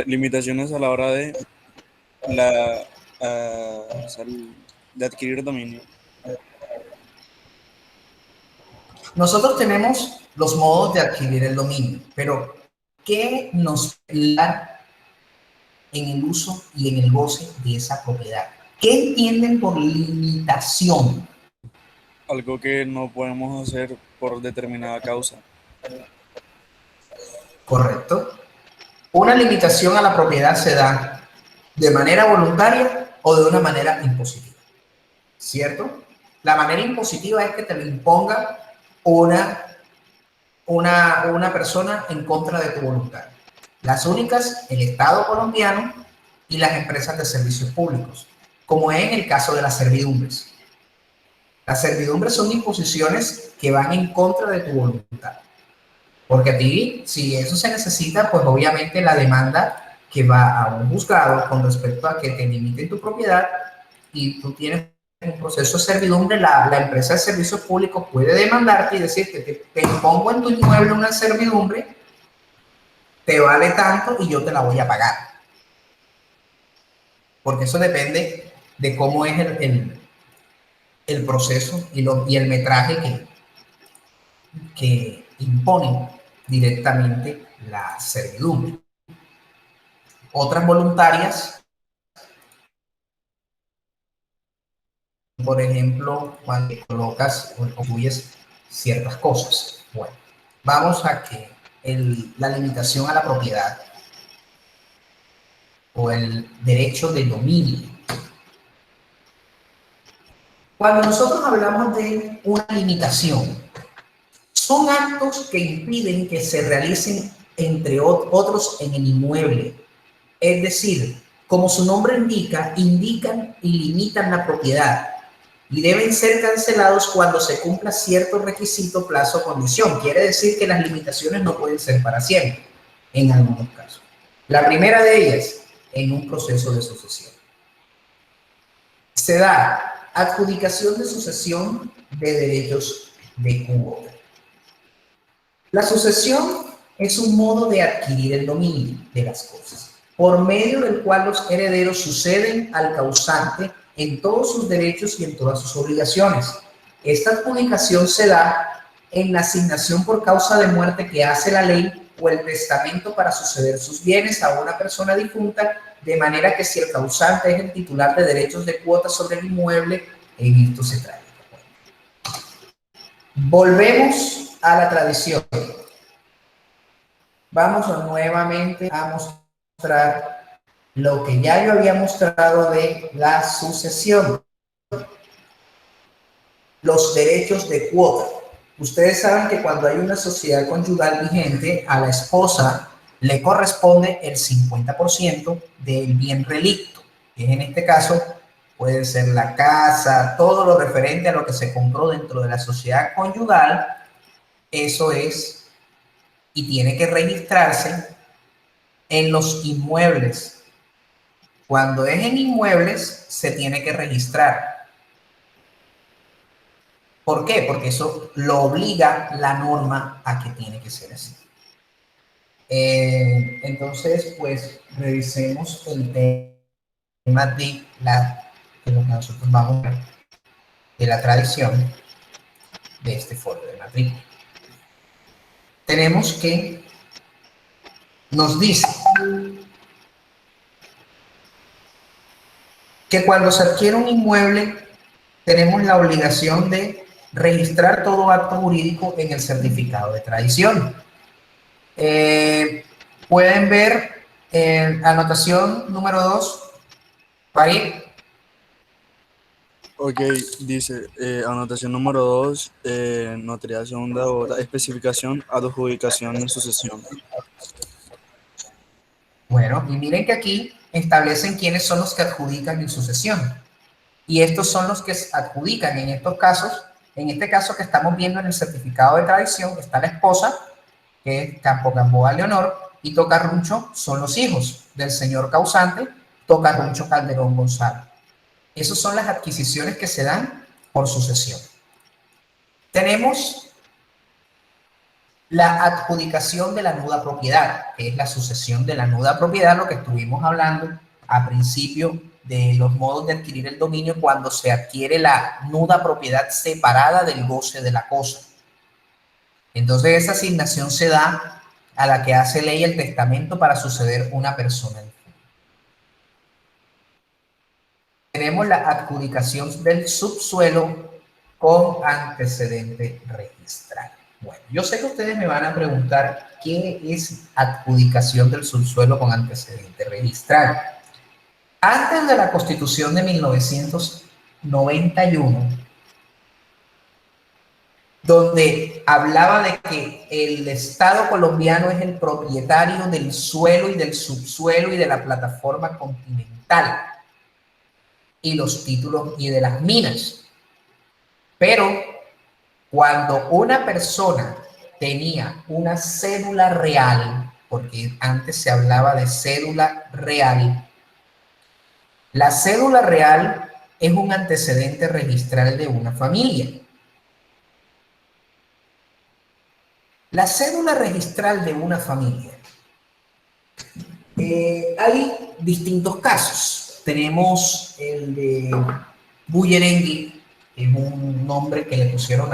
Limitaciones a la hora de de adquirir dominio. Nosotros tenemos los modos de adquirir el dominio, pero ¿qué nos da en el uso y en el goce de esa propiedad? ¿Qué entienden por limitación? Algo que no podemos hacer por determinada causa. ¿Correcto? Una limitación a la propiedad se da de manera voluntaria o de una manera impositiva, ¿cierto? La manera impositiva es que te lo imponga una persona en contra de tu voluntad. Las únicas, el Estado colombiano y las empresas de servicios públicos, como es en el caso de las servidumbres. Las servidumbres son imposiciones que van en contra de tu voluntad. Porque a ti, si eso se necesita, pues obviamente la demanda que va a un juzgado con respecto a que te limiten tu propiedad y tú tienes un proceso de servidumbre, la empresa de servicios públicos puede demandarte y decirte, te impongo en tu inmueble una servidumbre, te vale tanto y yo te la voy a pagar. Porque eso depende de cómo es el proceso y el metraje que impone directamente la servidumbre. Otras voluntarias, por ejemplo, cuando colocas o construyes ciertas cosas. Bueno, vamos a que la limitación a la propiedad o el derecho de dominio. Cuando nosotros hablamos de una limitación, son actos que impiden que se realicen entre otros en el inmueble. Es decir, como su nombre indica, indican y limitan la propiedad y deben ser cancelados cuando se cumpla cierto requisito, plazo o condición. Quiere decir que las limitaciones no pueden ser para siempre, en algunos casos. La primera de ellas, en un proceso de sucesión. Se da adjudicación de sucesión de derechos de cuota. La sucesión es un modo de adquirir el dominio de las cosas, por medio del cual los herederos suceden al causante en todos sus derechos y en todas sus obligaciones. Esta adjudicación se da en la asignación por causa de muerte que hace la ley o el testamento para suceder sus bienes a una persona difunta, de manera que si el causante es el titular de derechos de cuota sobre el inmueble, en esto se trata. Volvemos a la tradición. Vamos nuevamente a mostrar lo que ya yo había mostrado de la sucesión. Los derechos de cuota. Ustedes saben que cuando hay una sociedad conyugal vigente, a la esposa le corresponde el 50% del bien relicto, que en este caso puede ser la casa, todo lo referente a lo que se compró dentro de la sociedad conyugal. Eso es, y tiene que registrarse en los inmuebles. Cuando es en inmuebles, se tiene que registrar. ¿Por qué? Porque eso lo obliga la norma a que tiene que ser así. Entonces, pues, revisemos el tema de lo que nosotros vamos a ver, de la tradición de este folio de matrícula. Tenemos que, nos dice que cuando se adquiere un inmueble, tenemos la obligación de registrar todo acto jurídico en el certificado de tradición. Pueden ver anotación número 2, Farid. Ok, dice, anotación número 2, notaría segunda hora, especificación, adjudicación y sucesión. Bueno, y miren que aquí establecen quiénes son los que adjudican en sucesión. Y estos son los que adjudican en estos casos. En este caso que estamos viendo en el certificado de tradición, está la esposa, que es Campo Gamboa Leonor, y Tocarruncho son los hijos del señor causante, Tocarruncho Calderón González. Esas son las adquisiciones que se dan por sucesión. Tenemos la adjudicación de la nuda propiedad, que es la sucesión de la nuda propiedad, lo que estuvimos hablando a principio de los modos de adquirir el dominio cuando se adquiere la nuda propiedad separada del goce de la cosa. Entonces esa asignación se da a la que hace ley el testamento para suceder una persona. tenemos la adjudicación del subsuelo con antecedente registral. Bueno, yo sé que ustedes me van a preguntar qué es adjudicación del subsuelo con antecedente registral. Antes de la Constitución de 1991, donde hablaba de que el Estado colombiano es el propietario del suelo y del subsuelo y de la plataforma continental y los títulos y de las minas. Pero cuando una persona tenía una cédula real, porque antes se hablaba de cédula real, la cédula real es un antecedente registral de una familia. La cédula registral de una familia. Hay distintos casos. Tenemos el de Bullerengue, que es un nombre que le pusieron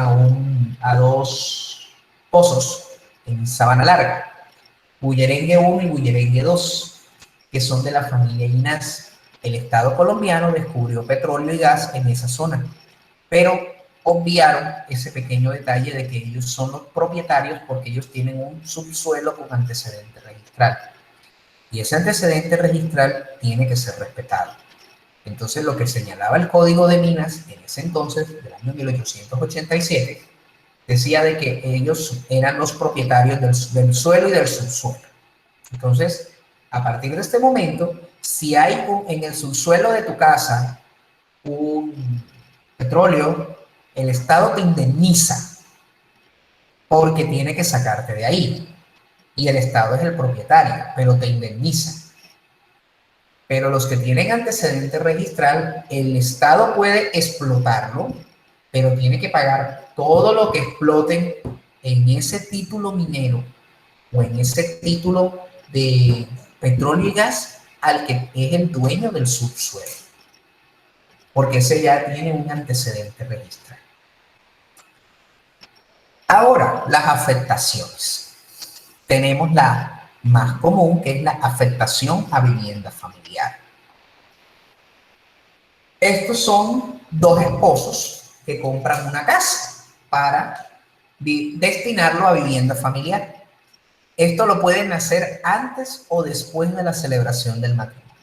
a dos pozos en Sabana Larga. Bullerengue 1 y Bullerengue 2, que son de la familia Inás. El Estado colombiano descubrió petróleo y gas en esa zona, pero obviaron ese pequeño detalle de que ellos son los propietarios porque ellos tienen un subsuelo con antecedente registral. Y ese antecedente registral tiene que ser respetado. Entonces, lo que señalaba el Código de Minas en ese entonces, del año 1887, decía de que ellos eran los propietarios del suelo y del subsuelo. Entonces, a partir de este momento, si hay en el subsuelo de tu casa un petróleo, el Estado te indemniza porque tiene que sacarte de ahí. Y el Estado es el propietario, pero te indemniza. Pero los que tienen antecedente registral, el Estado puede explotarlo, pero tiene que pagar todo lo que exploten en ese título minero o en ese título de petróleo y gas al que es el dueño del subsuelo, porque ese ya tiene un antecedente registral. Ahora, las afectaciones. Tenemos la más común, que es la afectación a vivienda familiar. Estos son dos esposos que compran una casa para destinarlo a vivienda familiar. Esto lo pueden hacer antes o después de la celebración del matrimonio.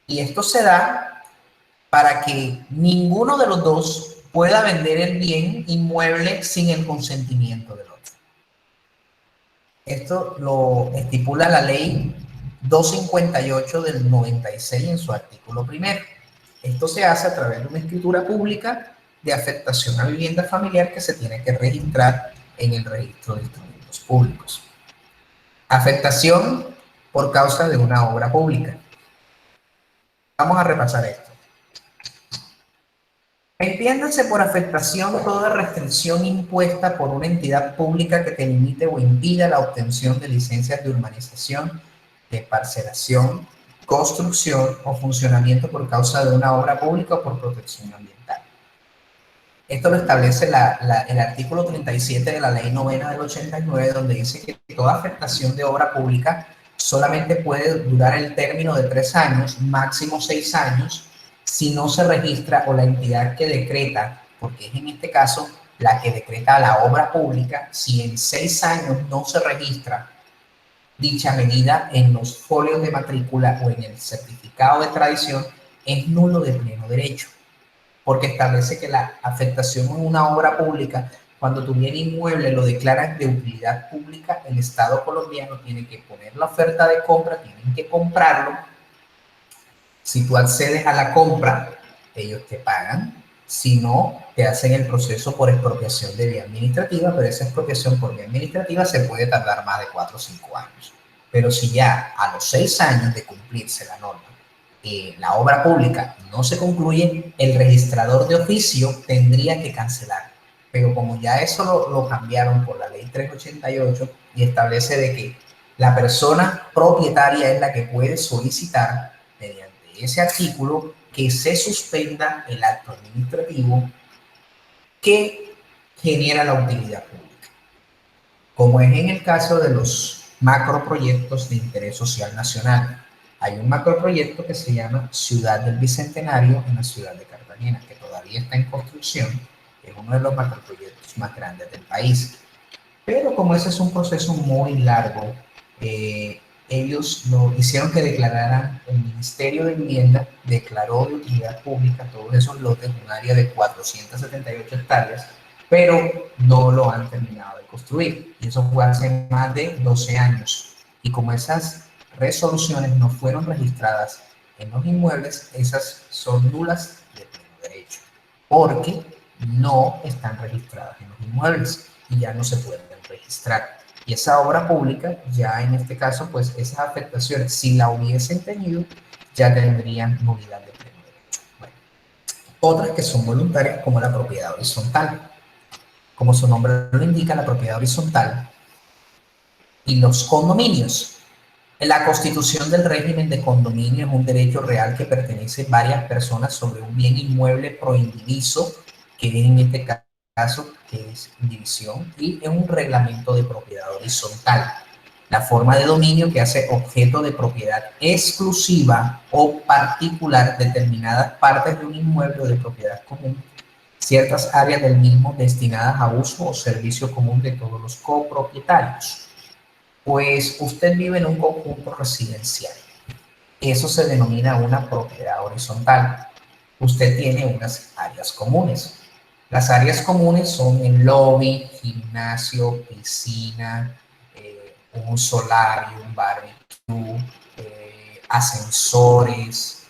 Y esto se da para que ninguno de los dos pueda vender el bien inmueble sin el consentimiento del otro. Esto lo estipula la ley 258 del 96 en su artículo primero. Esto se hace a través de una escritura pública de afectación a vivienda familiar que se tiene que registrar en el registro de instrumentos públicos. Afectación por causa de una obra pública. Vamos a repasar esto. Entiéndase por afectación toda restricción impuesta por una entidad pública que te limite o impida la obtención de licencias de urbanización, de parcelación, construcción o funcionamiento por causa de una obra pública o por protección ambiental. Esto lo establece el artículo 37 de la Ley 9 del 89, donde dice que toda afectación de obra pública solamente puede durar el término de 3 años, máximo 6 años, si no se registra o la entidad que decreta, porque es en este caso la que decreta la obra pública, si en 6 años no se registra dicha medida en los folios de matrícula o en el certificado de tradición, es nulo de pleno derecho, porque establece que la afectación en una obra pública, cuando tu bien inmueble lo declaran de utilidad pública, el Estado colombiano tiene que poner la oferta de compra, tienen que comprarlo. Si tú accedes a la compra, ellos te pagan. Si no, te hacen el proceso por expropiación de vía administrativa, pero esa expropiación por vía administrativa se puede tardar más de 4 o 5 años. Pero si ya a los 6 años de cumplirse la norma, la obra pública no se concluye, el registrador de oficio tendría que cancelar. Pero como ya eso lo cambiaron por la ley 388 y establece de que la persona propietaria es la que puede solicitar mediante ese artículo que se suspenda el acto administrativo que genera la utilidad pública, como es en el caso de los macroproyectos de interés social nacional. Hay un macroproyecto que se llama Ciudad del Bicentenario en la ciudad de Cartagena, que todavía está en construcción, es uno de los macroproyectos más grandes del país. Pero como ese es un proceso muy largo, ellos lo hicieron que declararan, el Ministerio de Vivienda declaró de utilidad pública todos esos lotes, un área de 478 hectáreas, pero no lo han terminado de construir. Y eso fue hace más de 12 años. Y como esas resoluciones no fueron registradas en los inmuebles, esas son nulas de pleno derecho, porque no están registradas en los inmuebles y ya no se pueden registrar. Y esa obra pública, ya en este caso, pues esas afectaciones, si la hubiesen tenido, ya tendrían nulidad de pleno derecho. Bueno, otras que son voluntarias, como la propiedad horizontal. Como su nombre lo indica, la propiedad horizontal y los condominios. La constitución del régimen de condominio es un derecho real que pertenece a varias personas sobre un bien inmueble proindiviso, que en este caso que es división, y es un reglamento de propiedad horizontal, la forma de dominio que hace objeto de propiedad exclusiva o particular determinadas partes de un inmueble de propiedad común, ciertas áreas del mismo destinadas a uso o servicio común de todos los copropietarios. Pues usted vive en un conjunto residencial. Eso se denomina una propiedad horizontal. Usted tiene unas áreas comunes. Las áreas comunes son el lobby, gimnasio, piscina, un solario, un barbecue, ascensores,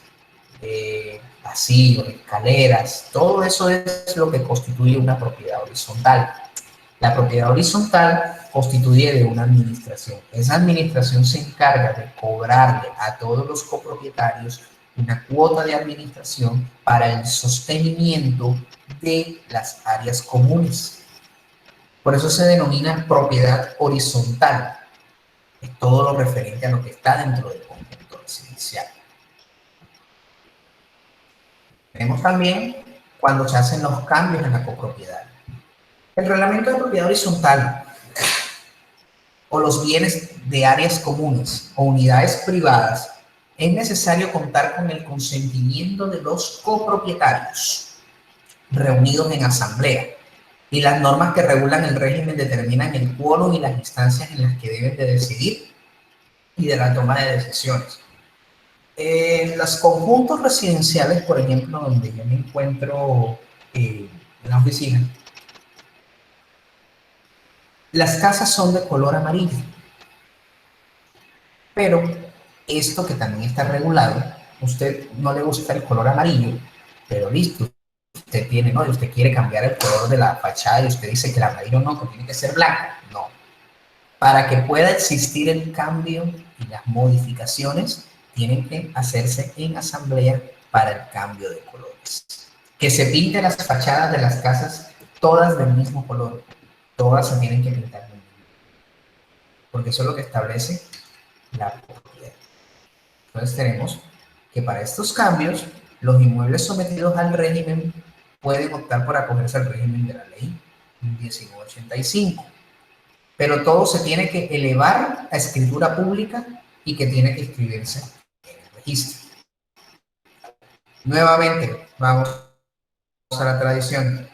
pasillos, escaleras. Todo eso es lo que constituye una propiedad horizontal. La propiedad horizontal constituye de una administración. Esa administración se encarga de cobrarle a todos los copropietarios una cuota de administración para el sostenimiento de las áreas comunes. Por eso se denomina propiedad horizontal. Es todo lo referente a lo que está dentro del conjunto residencial. Tenemos también cuando se hacen los cambios en la copropiedad. El reglamento de propiedad horizontal o los bienes de áreas comunes o unidades privadas, es necesario contar con el consentimiento de los copropietarios reunidos en asamblea, y las normas que regulan el régimen determinan el quórum y las instancias en las que deben de decidir y de la toma de decisiones. En los conjuntos residenciales, por ejemplo, donde yo me encuentro en la oficina, las casas son de color amarillo, pero esto que también está regulado, usted no le gusta el color amarillo, pero listo, usted tiene, ¿no? Y usted quiere cambiar el color de la fachada y usted dice que el amarillo no, que tiene que ser blanco. No. Para que pueda existir el cambio y las modificaciones, tienen que hacerse en asamblea para el cambio de colores. Que se pinten las fachadas de las casas todas del mismo color. Todas se tienen que pintar del mismo color, porque eso es lo que establece la propiedad. Entonces tenemos que para estos cambios, los inmuebles sometidos al régimen pueden optar por acogerse al régimen de la ley 1985. Pero todo se tiene que elevar a escritura pública y que tiene que inscribirse en el registro. Nuevamente, vamos a la tradición.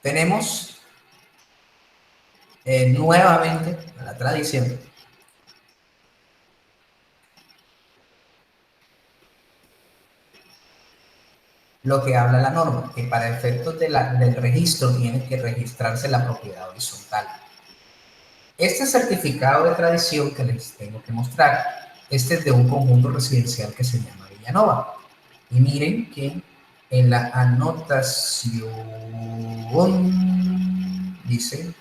Tenemos nuevamente a la tradición. Lo que habla la norma, que para efectos del registro tiene que registrarse la propiedad horizontal. Este certificado de tradición que les tengo que mostrar, este es de un conjunto residencial que se llama Villanova. Y miren que en la anotación dice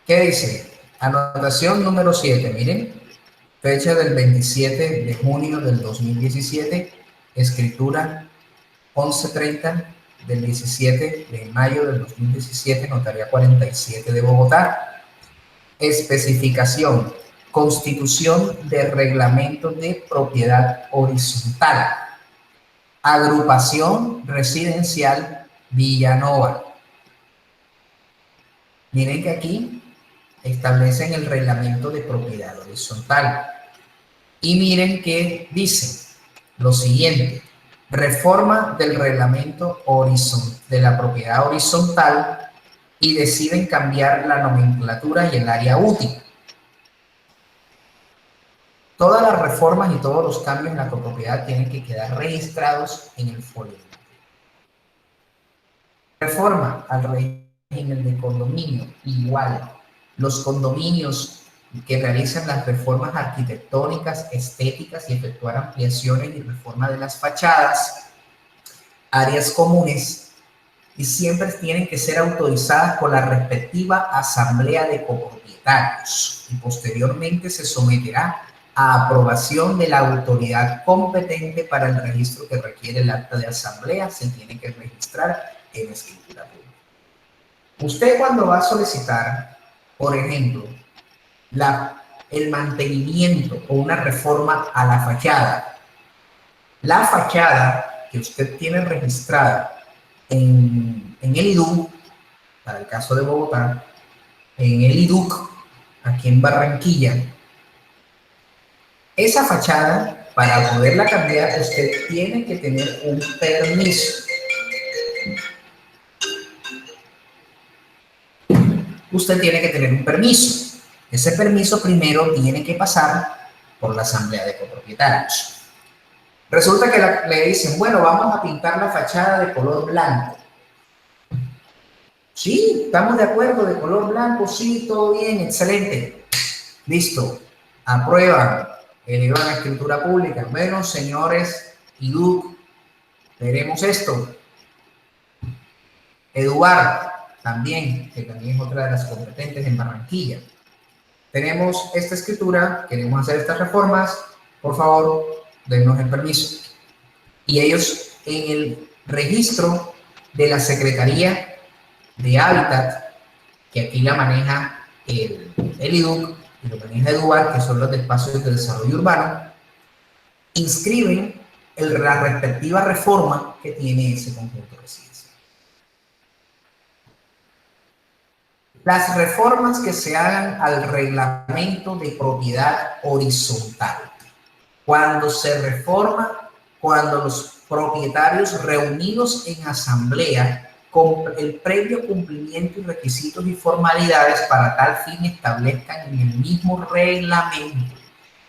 ¿qué dice? Anotación número 7, miren, fecha del 27 de junio del 2017, escritura 11:30 del 17 de mayo del 2017, notaría 47 de Bogotá. Especificación: constitución de reglamento de propiedad horizontal. Agrupación residencial Villanova. Miren que aquí establecen el reglamento de propiedad horizontal. Y miren que dice lo siguiente: reforma del reglamento de la propiedad horizontal, y deciden cambiar la nomenclatura y el área útil. Todas las reformas y todos los cambios en la copropiedad tienen que quedar registrados en el folio. Reforma al régimen de condominio. Igual, los condominios que realizan las reformas arquitectónicas, estéticas y efectuar ampliaciones y reforma de las fachadas, áreas comunes, y siempre tienen que ser autorizadas por la respectiva asamblea de copropietarios, y posteriormente se someterá a aprobación de la autoridad competente para el registro que requiere el acta de asamblea. Se tiene que registrar en escritura pública. Usted, cuando va a solicitar, por ejemplo, el mantenimiento o una reforma a la fachada que usted tiene registrada en el IDUC, para el caso de Bogotá, en el IDUC, aquí en Barranquilla, esa fachada, para poderla cambiar, usted tiene que tener un permiso. Usted tiene que tener un permiso. Ese permiso primero tiene que pasar por la asamblea de copropietarios. Resulta que le dicen, bueno, vamos a pintar la fachada de color blanco. Sí, estamos de acuerdo, de color blanco, sí, todo bien, excelente. Listo, aprueban, elevan a escritura pública. Bueno, señores IDUC, veremos esto. Eduardo, también, que también es otra de las competentes en Barranquilla. Tenemos esta escritura, queremos hacer estas reformas, por favor, dennos el permiso. Y ellos, en el registro de la Secretaría de Hábitat, que aquí la maneja el IDUC y lo maneja EDUAR, que son los espacios de desarrollo urbano, inscriben la respectiva reforma que tiene ese conjunto residencial. Las reformas que se hagan al reglamento de propiedad horizontal. Cuando se reforma, cuando los propietarios reunidos en asamblea con el previo cumplimiento y requisitos y formalidades para tal fin establezcan en el mismo reglamento.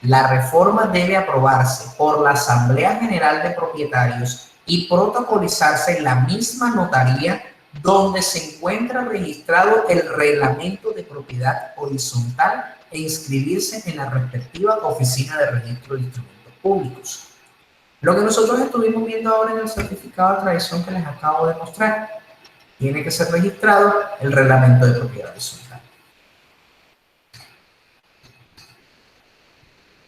La reforma debe aprobarse por la Asamblea General de Propietarios y protocolizarse en la misma notaría donde se encuentra registrado el reglamento de propiedad horizontal e inscribirse en la respectiva oficina de registro de instrumentos públicos. Lo que nosotros estuvimos viendo ahora en el certificado de tradición que les acabo de mostrar, tiene que ser registrado el reglamento de propiedad horizontal.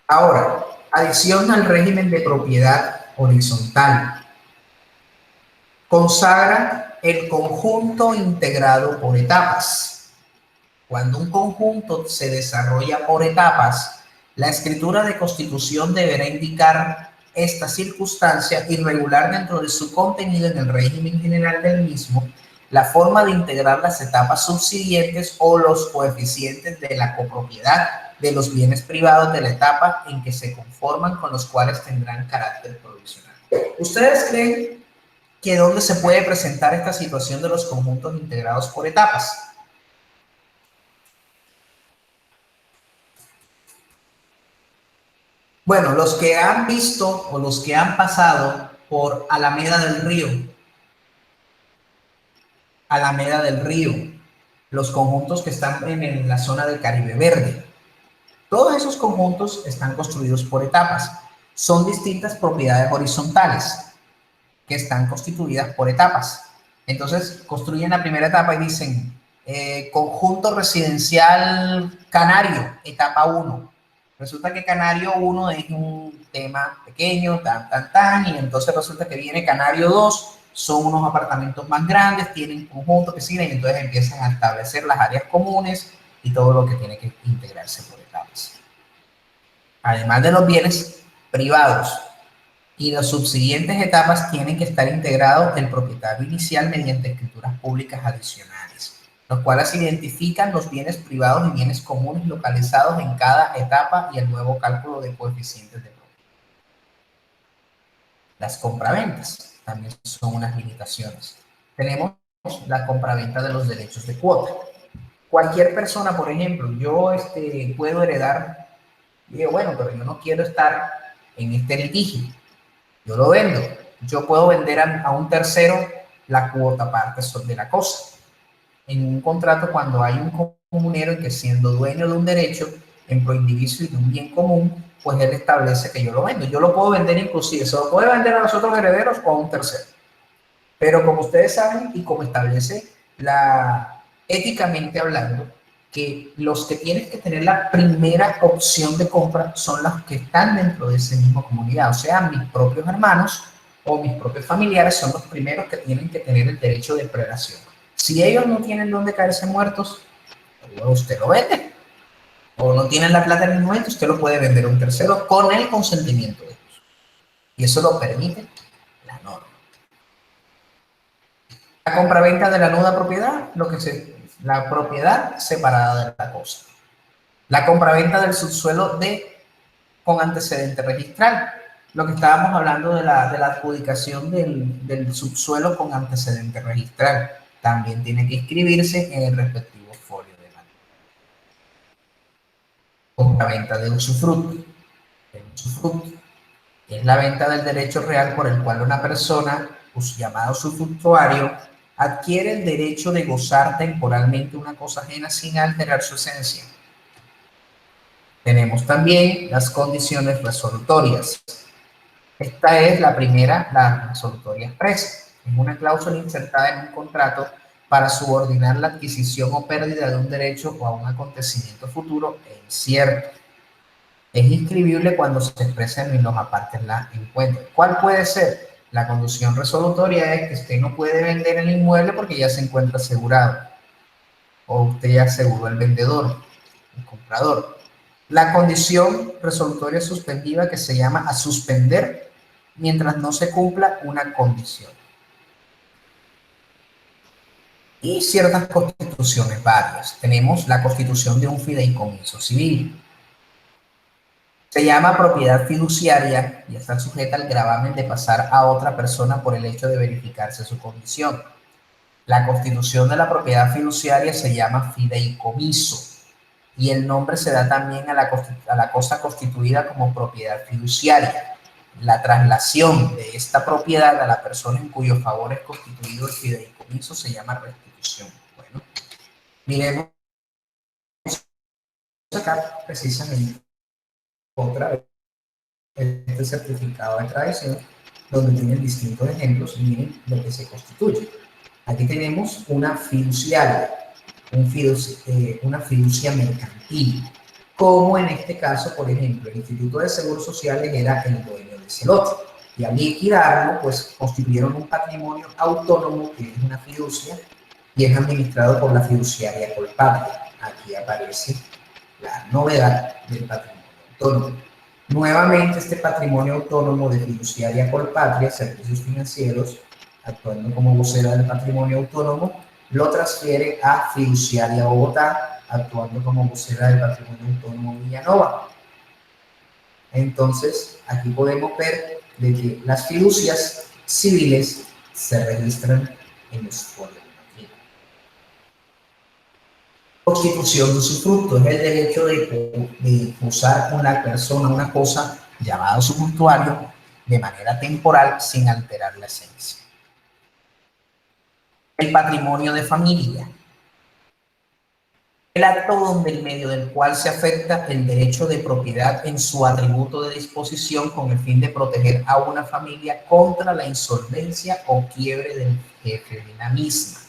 Ahora, adición al régimen de propiedad horizontal, consagra el conjunto integrado por etapas. Cuando un conjunto se desarrolla por etapas, la escritura de constitución deberá indicar esta circunstancia y regular dentro de su contenido en el régimen general del mismo la forma de integrar las etapas subsiguientes o los coeficientes de la copropiedad de los bienes privados de la etapa en que se conforman, con los cuales tendrán carácter provisional. ¿Ustedes creen que dónde se puede presentar esta situación de los conjuntos integrados por etapas? Bueno, los que han visto o los que han pasado por Alameda del Río, los conjuntos que están en la zona del Caribe Verde, todos esos conjuntos están construidos por etapas. Son distintas propiedades horizontales que están constituidas por etapas. Entonces, construyen la primera etapa y dicen, conjunto residencial Canario, etapa 1. Resulta que Canario 1 es un tema pequeño, y entonces resulta que viene Canario 2, son unos apartamentos más grandes, tienen conjuntos que siguen, y entonces empiezan a establecer las áreas comunes y todo lo que tiene que integrarse por etapas. Además de los bienes privados y las subsiguientes etapas, tienen que estar integrados el propietario inicial mediante escrituras públicas adicionales. los cuales identifican los bienes privados y bienes comunes localizados en cada etapa y el nuevo cálculo de coeficientes de propiedad. Las compraventas también son unas limitaciones. Tenemos la compraventa de los derechos de cuota. Cualquier persona, por ejemplo, yo puedo heredar, y digo, bueno, pero yo no quiero estar en este litigio, yo lo vendo. Yo puedo vender a un tercero la cuota parte de la cosa. En un contrato, cuando hay un comunero en que, siendo dueño de un derecho en pro indiviso y de un bien común, pues él establece que yo lo vendo. Yo lo puedo vender, inclusive se lo puede vender a los otros herederos o a un tercero. Pero como ustedes saben y como establece éticamente hablando, que los que tienen que tener la primera opción de compra son los que están dentro de esa misma comunidad. O sea, mis propios hermanos o mis propios familiares son los primeros que tienen que tener el derecho de prelación. Si ellos no tienen dónde caerse muertos, usted lo vende. O no tienen la plata en el momento, usted lo puede vender a un tercero con el consentimiento de ellos. Y eso lo permite la norma. La compraventa de la nuda propiedad, la propiedad separada de la cosa. La compraventa del subsuelo con antecedente registral. Lo que estábamos hablando de la adjudicación del subsuelo con antecedente registral. También tiene que inscribirse en el respectivo folio de la compraventa de usufructo. El usufructo es la venta del derecho real por el cual una persona, llamado usufructuario, adquiere el derecho de gozar temporalmente una cosa ajena sin alterar su esencia. Tenemos también las condiciones resolutorias. Esta es la primera, la resolutoria expresa. Es una cláusula insertada en un contrato para subordinar la adquisición o pérdida de un derecho o a un acontecimiento futuro e incierto. Es inscribible cuando se expresen en los apartes la encuentro. ¿Cuál puede ser? La condición resolutoria es que usted no puede vender el inmueble porque ya se encuentra asegurado. O usted ya aseguró el vendedor, el comprador. La condición resolutoria suspendiva, que se llama a suspender mientras no se cumpla una condición. Y ciertas constituciones varias. Tenemos la constitución de un fideicomiso civil. Se llama propiedad fiduciaria y está sujeta al gravamen de pasar a otra persona por el hecho de verificarse su condición. La constitución de la propiedad fiduciaria se llama fideicomiso y el nombre se da también a la cosa constituida como propiedad fiduciaria. La traslación de esta propiedad a la persona en cuyo favor es constituido el fideicomiso se llama restitución. Bueno, miremos acá precisamente otra vez este certificado de tradición, donde tienen distintos ejemplos y miren lo que se constituye. Aquí tenemos una fiduciaria, una fiducia mercantil, como en este caso, por ejemplo, el Instituto de Seguros Sociales era el dueño de ese lote, y al liquidarlo, pues constituyeron un patrimonio autónomo que es una fiducia y es administrado por la fiduciaria colpatria. Aquí aparece la novedad del patrimonio autónomo. Nuevamente, este patrimonio autónomo de fiduciaria colpatria, servicios financieros, actuando como vocera del patrimonio autónomo, lo transfiere a Fiduciaria Bogotá, actuando como vocera del patrimonio autónomo Villanova. Entonces, aquí podemos ver de que las fiducias civiles se registran en los folios. Constitución de usufructo es el derecho de usar una persona, una cosa llamada usufructuario de manera temporal sin alterar la esencia. El patrimonio de familia. El acto del medio del cual se afecta el derecho de propiedad en su atributo de disposición con el fin de proteger a una familia contra la insolvencia o quiebre del jefe de la misma.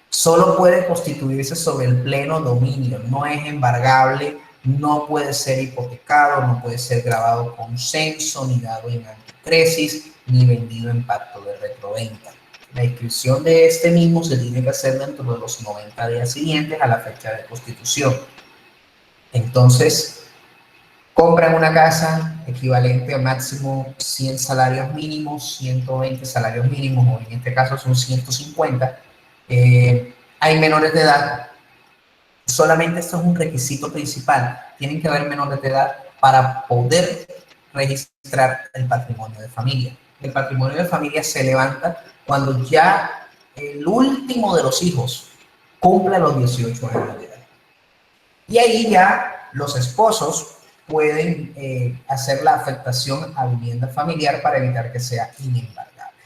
Solo puede constituirse sobre el pleno dominio, no es embargable, no puede ser hipotecado, no puede ser grabado con censo, ni dado en anticresis, ni vendido en pacto de retroventa. La inscripción de este mismo se tiene que hacer dentro de los 90 días siguientes a la fecha de constitución. Entonces, compran una casa equivalente a máximo 100 salarios mínimos, 120 salarios mínimos, o en este caso son 150. Hay menores de edad, Solamente esto es un requisito principal. Tienen que haber menores de edad para poder registrar el patrimonio de familia. El patrimonio de familia se levanta cuando ya el último de los hijos cumple los 18 años de edad. Y ahí ya los esposos pueden hacer la afectación a vivienda familiar para evitar que sea inembargable.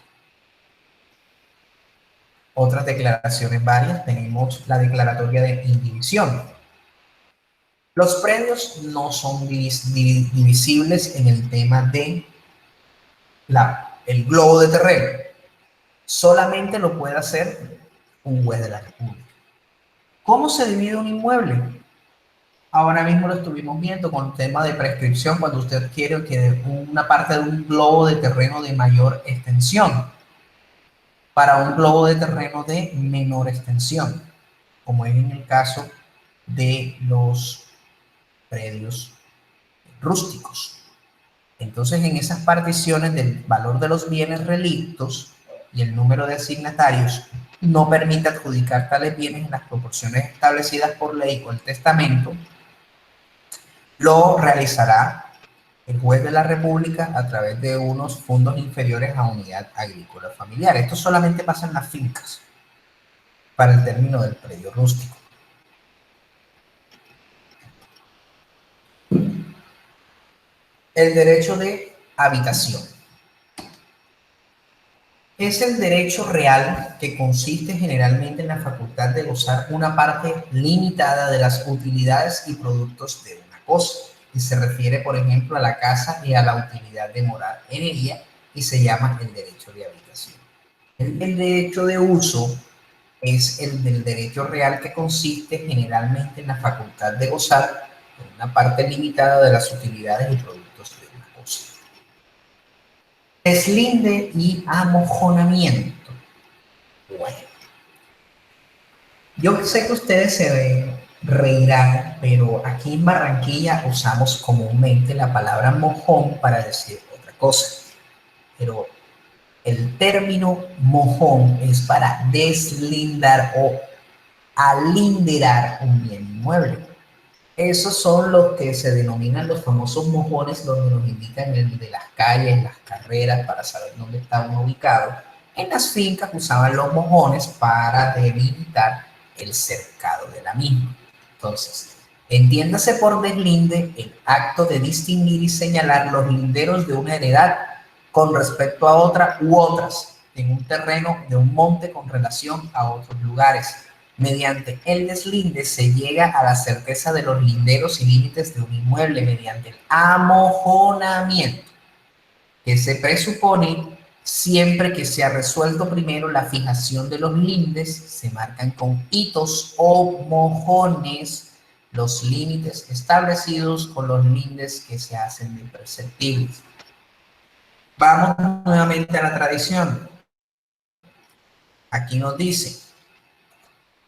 Otras declaraciones varias, tenemos la declaratoria de indivisión. Los predios no son divisibles en el tema de el globo de terreno. Solamente lo puede hacer un juez de la República. ¿Cómo se divide un inmueble? Ahora mismo lo estuvimos viendo con el tema de prescripción, cuando usted quiere que una parte de un globo de terreno de mayor extensión para un globo de terreno de menor extensión, como es en el caso de los predios rústicos. Entonces, en esas particiones del valor de los bienes relictos y el número de asignatarios no permite adjudicar tales bienes en las proporciones establecidas por ley o el testamento, lo realizará el juez de la República a través de unos fondos inferiores a unidad agrícola familiar. Esto solamente pasa en las fincas para el término del predio rústico. El derecho de habitación es el derecho real que consiste generalmente en la facultad de gozar una parte limitada de las utilidades y productos de una cosa, y se refiere, por ejemplo, a la casa y a la utilidad de morar en ella, y se llama el derecho de habitación. El derecho de uso es el del derecho real que consiste generalmente en la facultad de gozar de una parte limitada de las utilidades y productos de una cosa. Deslinde y amojonamiento. Bueno, yo sé que ustedes se reirán, pero aquí en Barranquilla usamos comúnmente la palabra mojón para decir otra cosa. Pero el término mojón es para deslindar o alinderar un bien inmueble. Esos son los que se denominan los famosos mojones, donde nos indican el de las calles, las carreras, para saber dónde está uno ubicado. En las fincas usaban los mojones para delimitar el cercado de la misma. Entonces, entiéndase por deslinde el acto de distinguir y señalar los linderos de una heredad con respecto a otra u otras en un terreno de un monte con relación a otros lugares. Mediante el deslinde se llega a la certeza de los linderos y límites de un inmueble mediante el amojonamiento, que se presupone siempre que se ha resuelto primero la fijación de los lindes. Se marcan con hitos o mojones los límites establecidos con los lindes que se hacen imperceptibles. Vamos nuevamente a la tradición. Aquí nos dice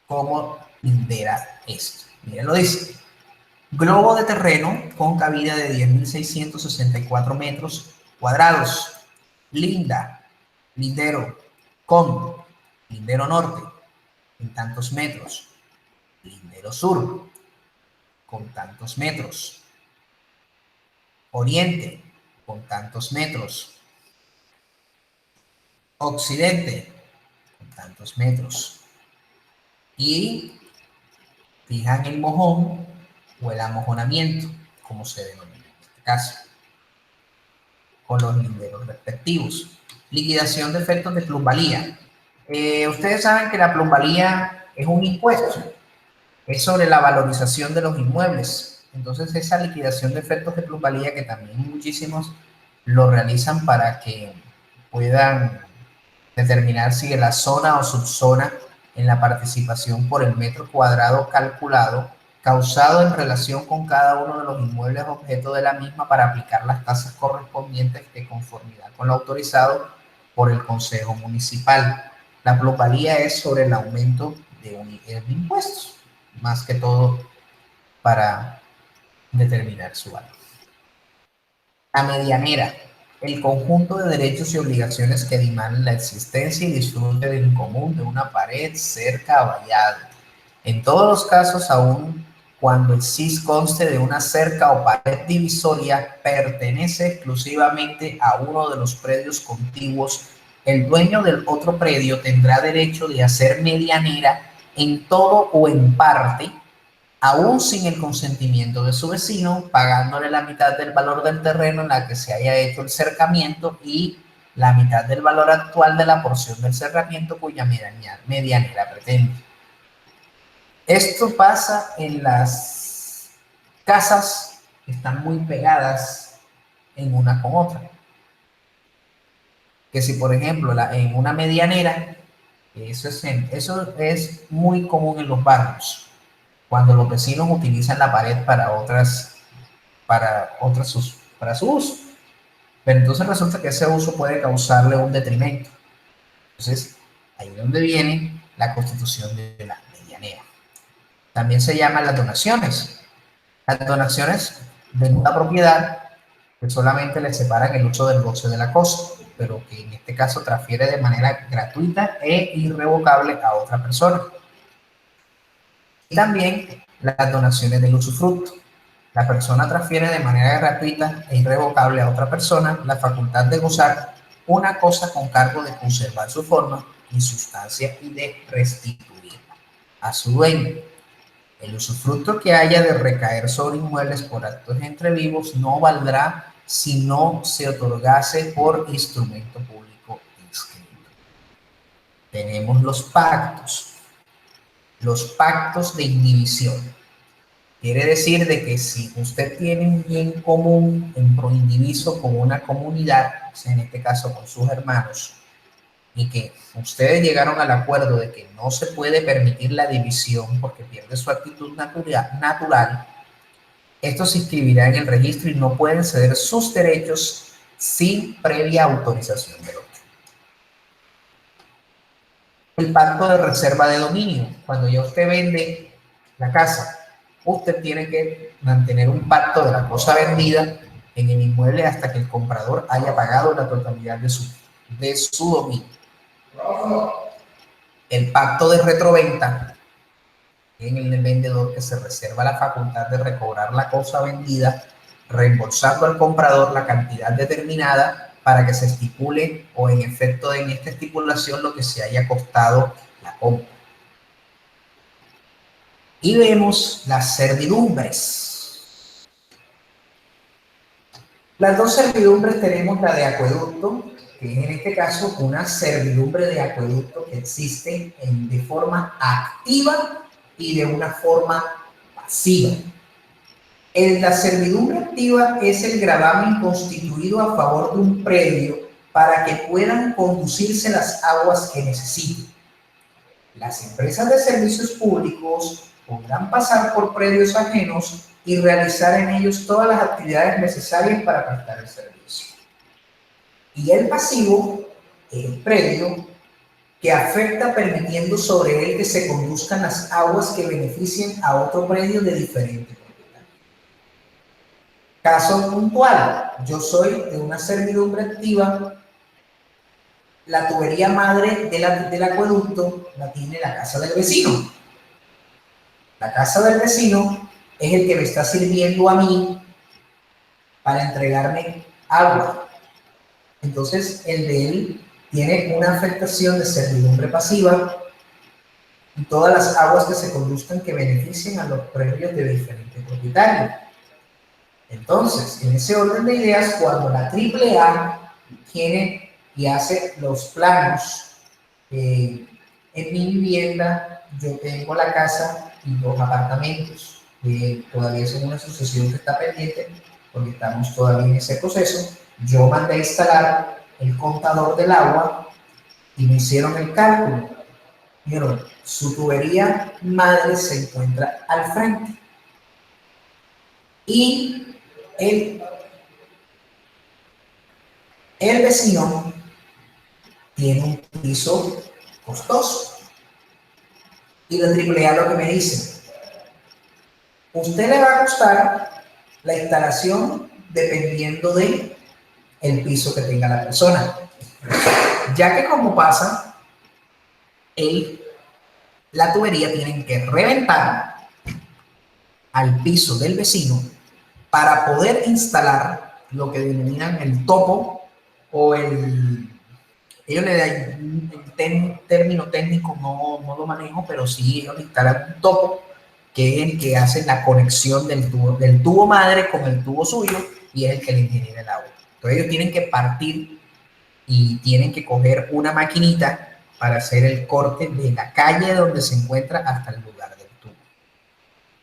cómo lindera esto. Miren, lo dice. Globo de terreno con cabida de 10.664 metros cuadrados. Linda, lindero, con lindero norte, en tantos metros. Lindero sur, con tantos metros. Oriente, con tantos metros. Occidente, con tantos metros. Y fijan el mojón o el amojonamiento, como se denomina en este caso, con los linderos respectivos. Liquidación de efectos de plusvalía. Ustedes saben que la plusvalía es un impuesto, es sobre la valorización de los inmuebles. Entonces, esa liquidación de efectos de plusvalía, que también muchísimos lo realizan para que puedan determinar si la zona o subzona en la participación por el metro cuadrado calculado, causado en relación con cada uno de los inmuebles objeto de la misma, para aplicar las tasas correspondientes de conformidad con lo autorizado por el Consejo Municipal. La plusvalía es sobre el aumento de impuestos, más que todo para determinar su valor. La medianera. El conjunto de derechos y obligaciones que dimanan la existencia y disfrute del común de una pared, cerca o vallado. En todos los casos, aun cuando el CIS conste de una cerca o pared divisoria, pertenece exclusivamente a uno de los predios contiguos, el dueño del otro predio tendrá derecho de hacer medianera en todo o en parte, aún sin el consentimiento de su vecino, pagándole la mitad del valor del terreno en la que se haya hecho el cercamiento y la mitad del valor actual de la porción del cerramiento cuya medianera pretende. Esto pasa en las casas que están muy pegadas en una con otra. Que si, por ejemplo, en una medianera, eso es muy común en los barrios, cuando los vecinos utilizan la pared para su uso. Pero entonces resulta que ese uso puede causarle un detrimento. Entonces, ahí es donde viene la constitución de la medianera. También se llaman las donaciones. Las donaciones de una propiedad que solamente le separan el uso del goce de la cosa, pero que en este caso transfiere de manera gratuita e irrevocable a otra persona. Y también las donaciones del usufructo. La persona transfiere de manera gratuita e irrevocable a otra persona la facultad de gozar una cosa con cargo de conservar su forma y sustancia y de restituir a su dueño. El usufructo que haya de recaer sobre inmuebles por actos entre vivos no valdrá si no se otorgase por instrumento público inscrito. Tenemos los pactos de indivisión. Quiere decir de que si usted tiene un bien común en proindiviso con una comunidad, o sea, en este caso con sus hermanos, y que ustedes llegaron al acuerdo de que no se puede permitir la división porque pierde su actitud natural, esto se inscribirá en el registro y no pueden ceder sus derechos sin previa autorización del otro. El pacto de reserva de dominio. Cuando ya usted vende la casa, usted tiene que mantener un pacto de la cosa vendida en el inmueble hasta que el comprador haya pagado la totalidad de su dominio. El pacto de retroventa, en el vendedor que se reserva la facultad de recobrar la cosa vendida, reembolsando al comprador la cantidad determinada para que se estipule o en efecto en esta estipulación lo que se haya costado la compra. Y vemos las servidumbres. Las dos servidumbres tenemos la de acueducto, que es en este caso una servidumbre de acueducto que existe de forma activa y de una forma pasiva. La servidumbre activa es el gravamen constituido a favor de un predio para que puedan conducirse las aguas que necesiten. Las empresas de servicios públicos podrán pasar por predios ajenos y realizar en ellos todas las actividades necesarias para prestar el servicio. Y el pasivo es el predio que afecta permitiendo sobre él que se conduzcan las aguas que beneficien a otro predio de diferente propiedad. Caso puntual, yo soy de una servidumbre activa, la tubería madre del acueducto la tiene la casa del vecino. La casa del vecino es el que me está sirviendo a mí para entregarme agua. Entonces, el de él tiene una afectación de servidumbre pasiva y todas las aguas que se conduzcan que beneficien a los predios de diferentes propietarios. Entonces, en ese orden de ideas, cuando la AAA tiene y hace los planos, en mi vivienda yo tengo la casa y 2 apartamentos, todavía es una sucesión que está pendiente porque estamos todavía en ese proceso. Yo mandé a instalar el contador del agua y me hicieron el cálculo. Vieron, su tubería madre se encuentra al frente y el vecino tiene un piso costoso y la AAA lo que me dice: usted le va a costar la instalación dependiendo de el piso que tenga la persona, ya que como pasa, él la tubería tienen que reventar al piso del vecino para poder instalar lo que denominan el topo o ellos le dan el término técnico, no lo manejo, pero sí ellos instalan un topo que es el que hace la conexión del tubo madre con el tubo suyo y es el que le genera el agua. Entonces ellos tienen que partir y tienen que coger una maquinita para hacer el corte de la calle donde se encuentra hasta el lugar del tubo.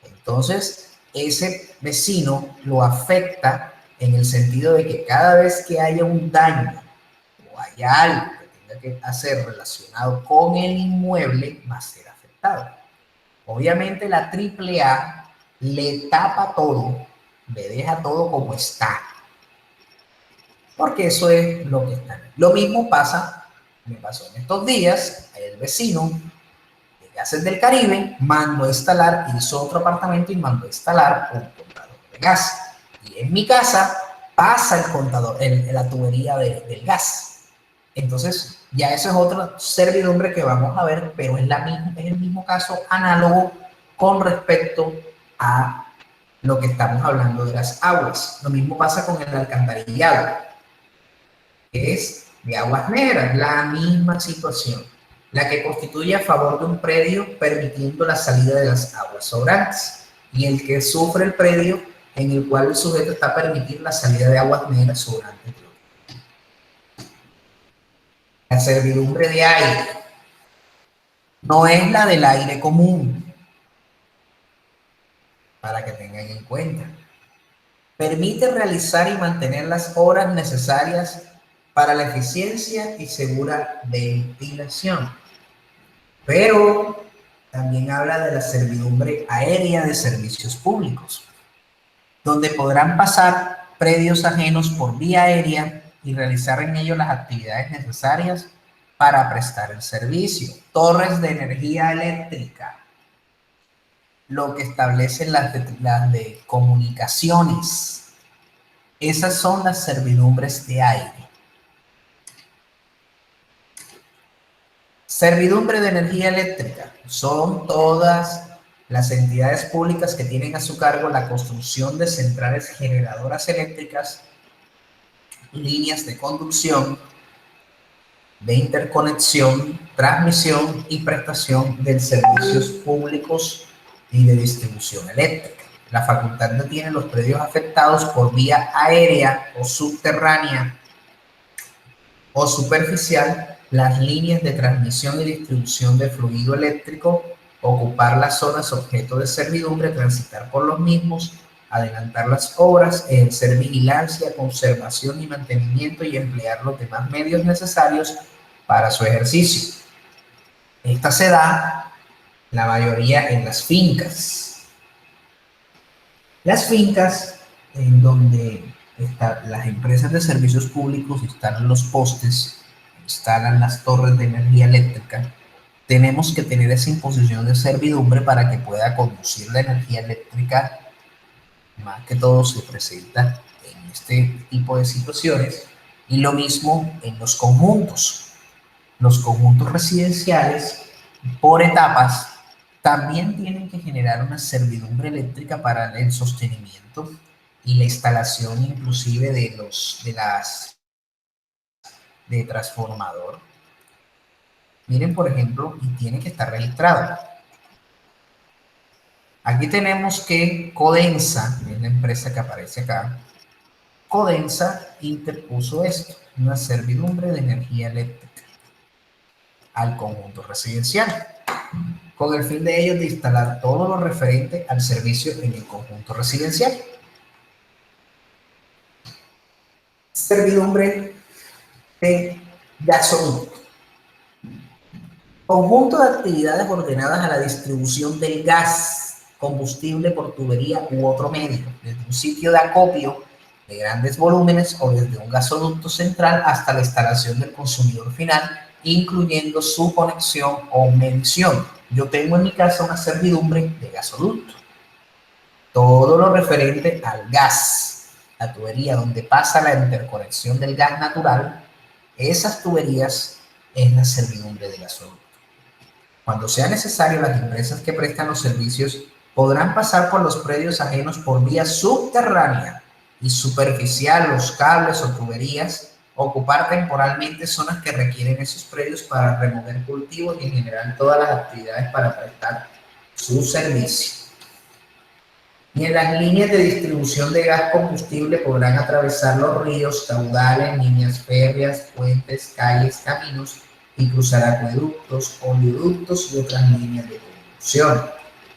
Entonces, ese vecino lo afecta en el sentido de que cada vez que haya un daño o haya algo que tenga que hacer relacionado con el inmueble, va a ser afectado. Obviamente la AAA le tapa todo, le deja todo como está, porque eso es lo que está. Lo mismo me pasó en estos días, el vecino de Gases del Caribe mandó a instalar, hizo otro apartamento y mandó a instalar un contador de gas. Y en mi casa pasa el contador, la tubería del gas. Entonces, ya eso es otra servidumbre que vamos a ver, pero es el mismo caso análogo con respecto a lo que estamos hablando de las aguas. Lo mismo pasa con el alcantarillado, que es de aguas negras, la misma situación, la que constituye a favor de un predio permitiendo la salida de las aguas sobrantes, y el que sufre el predio en el cual el sujeto está permitiendo la salida de aguas negras sobrantes. La servidumbre de aire no es la del aire común, para que tengan en cuenta. Permite realizar y mantener las horas necesarias para la eficiencia y segura ventilación. Pero también habla de la servidumbre aérea de servicios públicos, donde podrán pasar predios ajenos por vía aérea y realizar en ellos las actividades necesarias para prestar el servicio. Torres de energía eléctrica, lo que establecen las de comunicaciones. Esas son las servidumbres de aire. Servidumbre de energía eléctrica son todas las entidades públicas que tienen a su cargo la construcción de centrales generadoras eléctricas, líneas de conducción, de interconexión, transmisión y prestación de servicios públicos y de distribución eléctrica. La facultad no tiene los predios afectados por vía aérea o subterránea o superficial, las líneas de transmisión y distribución de fluido eléctrico, ocupar las zonas objeto de servidumbre, transitar por los mismos, adelantar las obras, ejercer vigilancia, conservación y mantenimiento y emplear los demás medios necesarios para su ejercicio. Esta se da la mayoría en las fincas. Las fincas en donde las empresas de servicios públicos instalan los postes, instalan las torres de energía eléctrica, tenemos que tener esa imposición de servidumbre para que pueda conducir la energía eléctrica. Más que todo se presenta en este tipo de situaciones, y lo mismo en los conjuntos. Los conjuntos residenciales, por etapas, también tienen que generar una servidumbre eléctrica para el sostenimiento y la instalación inclusive de transformador. Miren, por ejemplo, y tiene que estar registrado. Aquí tenemos que Codensa, es la empresa que aparece acá. Codensa interpuso esto, una servidumbre de energía eléctrica al conjunto residencial, con el fin de ellos de instalar todo lo referente al servicio en el conjunto residencial. Servidumbre de gasoducto. Conjunto de actividades ordenadas a la distribución del gas, combustible por tubería u otro medio, desde un sitio de acopio de grandes volúmenes o desde un gasoducto central hasta la instalación del consumidor final, incluyendo su conexión o medición. Yo tengo en mi casa una servidumbre de gasoducto. Todo lo referente al gas, la tubería donde pasa la interconexión del gas natural, esas tuberías es la servidumbre de gasoducto. Cuando sea necesario, las empresas que prestan los servicios podrán pasar por los predios ajenos por vía subterránea y superficial los cables o tuberías, ocupar temporalmente zonas que requieren esos predios para remover cultivos y en general todas las actividades para prestar su servicio. Y en las líneas de distribución de gas combustible podrán atravesar los ríos, caudales, líneas férreas, puentes, calles, caminos y cruzar acueductos, oleoductos y otras líneas de conducción.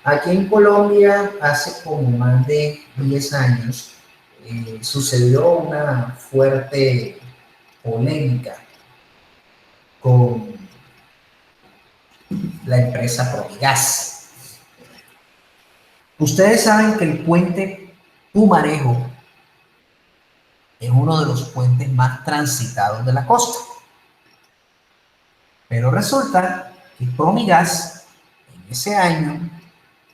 Aquí en Colombia, hace como más de 10 años, sucedió una fuerte polémica con la empresa Promigas. Ustedes saben que el puente Pumarejo es uno de los puentes más transitados de la costa. Pero resulta que Promigas, en ese año,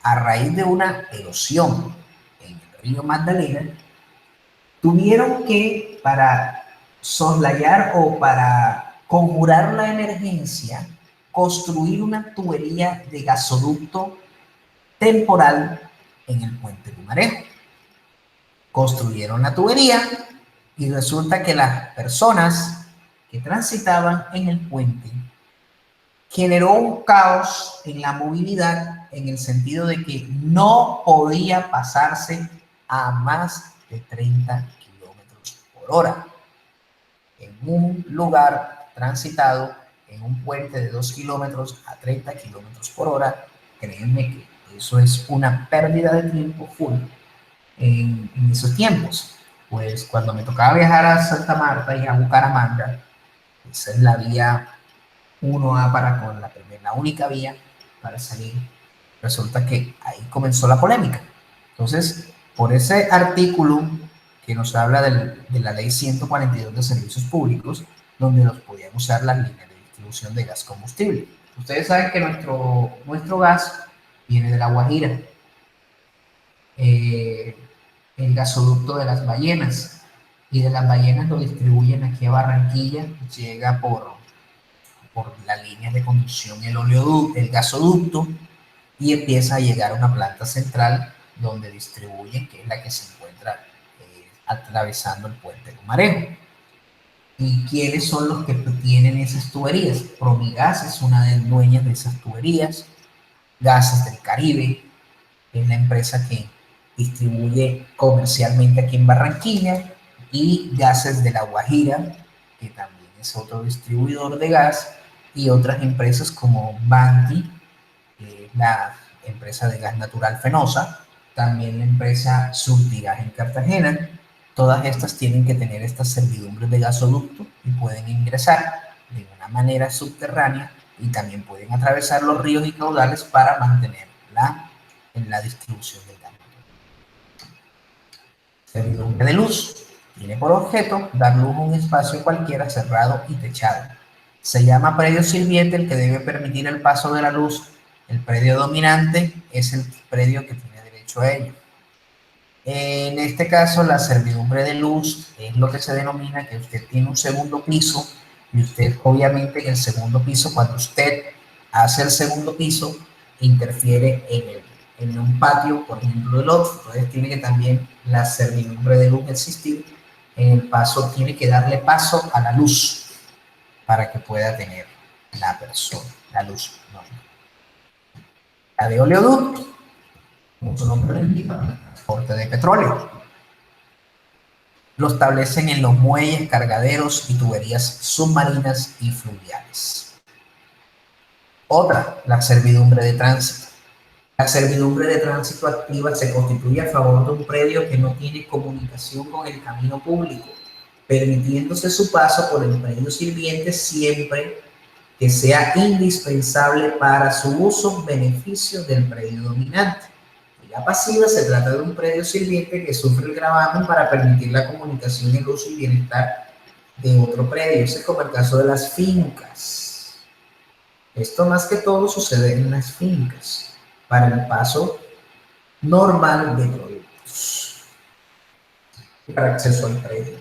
a raíz de una erosión en el río Magdalena, tuvieron que, para soslayar o para conjurar la emergencia, construir una tubería de gasoducto temporal en el puente Pumarejo. Construyeron la tubería y resulta que las personas que transitaban en el puente generó un caos en la movilidad en el sentido de que no podía pasarse a más de 30 kilómetros por hora. En un lugar transitado, en un puente de 2 kilómetros a 30 kilómetros por hora, créanme que eso es una pérdida de tiempo full en esos tiempos. Pues cuando me tocaba viajar a Santa Marta y a Bucaramanga, esa es la vía 1A para con la única vía para salir. Resulta que ahí comenzó la polémica. Entonces, por ese artículo que nos habla de la ley 142 de servicios públicos, donde nos podían usar las líneas de distribución de gas combustible. Ustedes saben que nuestro gas viene de La Guajira, el gasoducto de Las Ballenas, y de Las Ballenas lo distribuyen aquí a Barranquilla, llega por las líneas de conducción el gasoducto, y empieza a llegar a una planta central donde distribuyen, que es la que se encuentra atravesando el puente Pumarejo. ¿Y quiénes son los que tienen esas tuberías? Promigas es una de las dueñas de esas tuberías. Gases del Caribe es la empresa que distribuye comercialmente aquí en Barranquilla, y Gases de La Guajira, que también es otro distribuidor de gas, y otras empresas como Banti, la empresa de gas natural Fenosa, también la empresa Surtigas en Cartagena. Todas estas tienen que tener estas servidumbres de gasoducto y pueden ingresar de una manera subterránea y también pueden atravesar los ríos y caudales para mantener la distribución del gas. Servidumbre de luz. Tiene por objeto dar luz a un espacio cualquiera cerrado y techado. Se llama predio sirviente el que debe permitir el paso de la luz. El predio dominante es el predio que tiene derecho a ello. En este caso, la servidumbre de luz es lo que se denomina que usted tiene un segundo piso, y usted, obviamente, en el segundo piso, cuando usted hace el segundo piso, interfiere en un patio, por ejemplo, del otro. Entonces, tiene que también la servidumbre de luz existir. En el paso, tiene que darle paso a la luz para que pueda tener la persona, la luz. ¿No? La de oleoducto, como su nombre lo indica, transporte de petróleo. Lo establecen en los muelles, cargaderos y tuberías submarinas y fluviales. Otra, la servidumbre de tránsito. La servidumbre de tránsito activa se constituye a favor de un predio que no tiene comunicación con el camino público, permitiéndose su paso por el predio sirviente siempre que sea indispensable para su uso, beneficio del predio dominante. Y la pasiva se trata de un predio sirviente que sufre el gravamen para permitir la comunicación, el uso y bienestar de otro predio. Ese es como el caso de las fincas. Esto más que todo sucede en las fincas, para el paso normal de productos y para acceso al predio.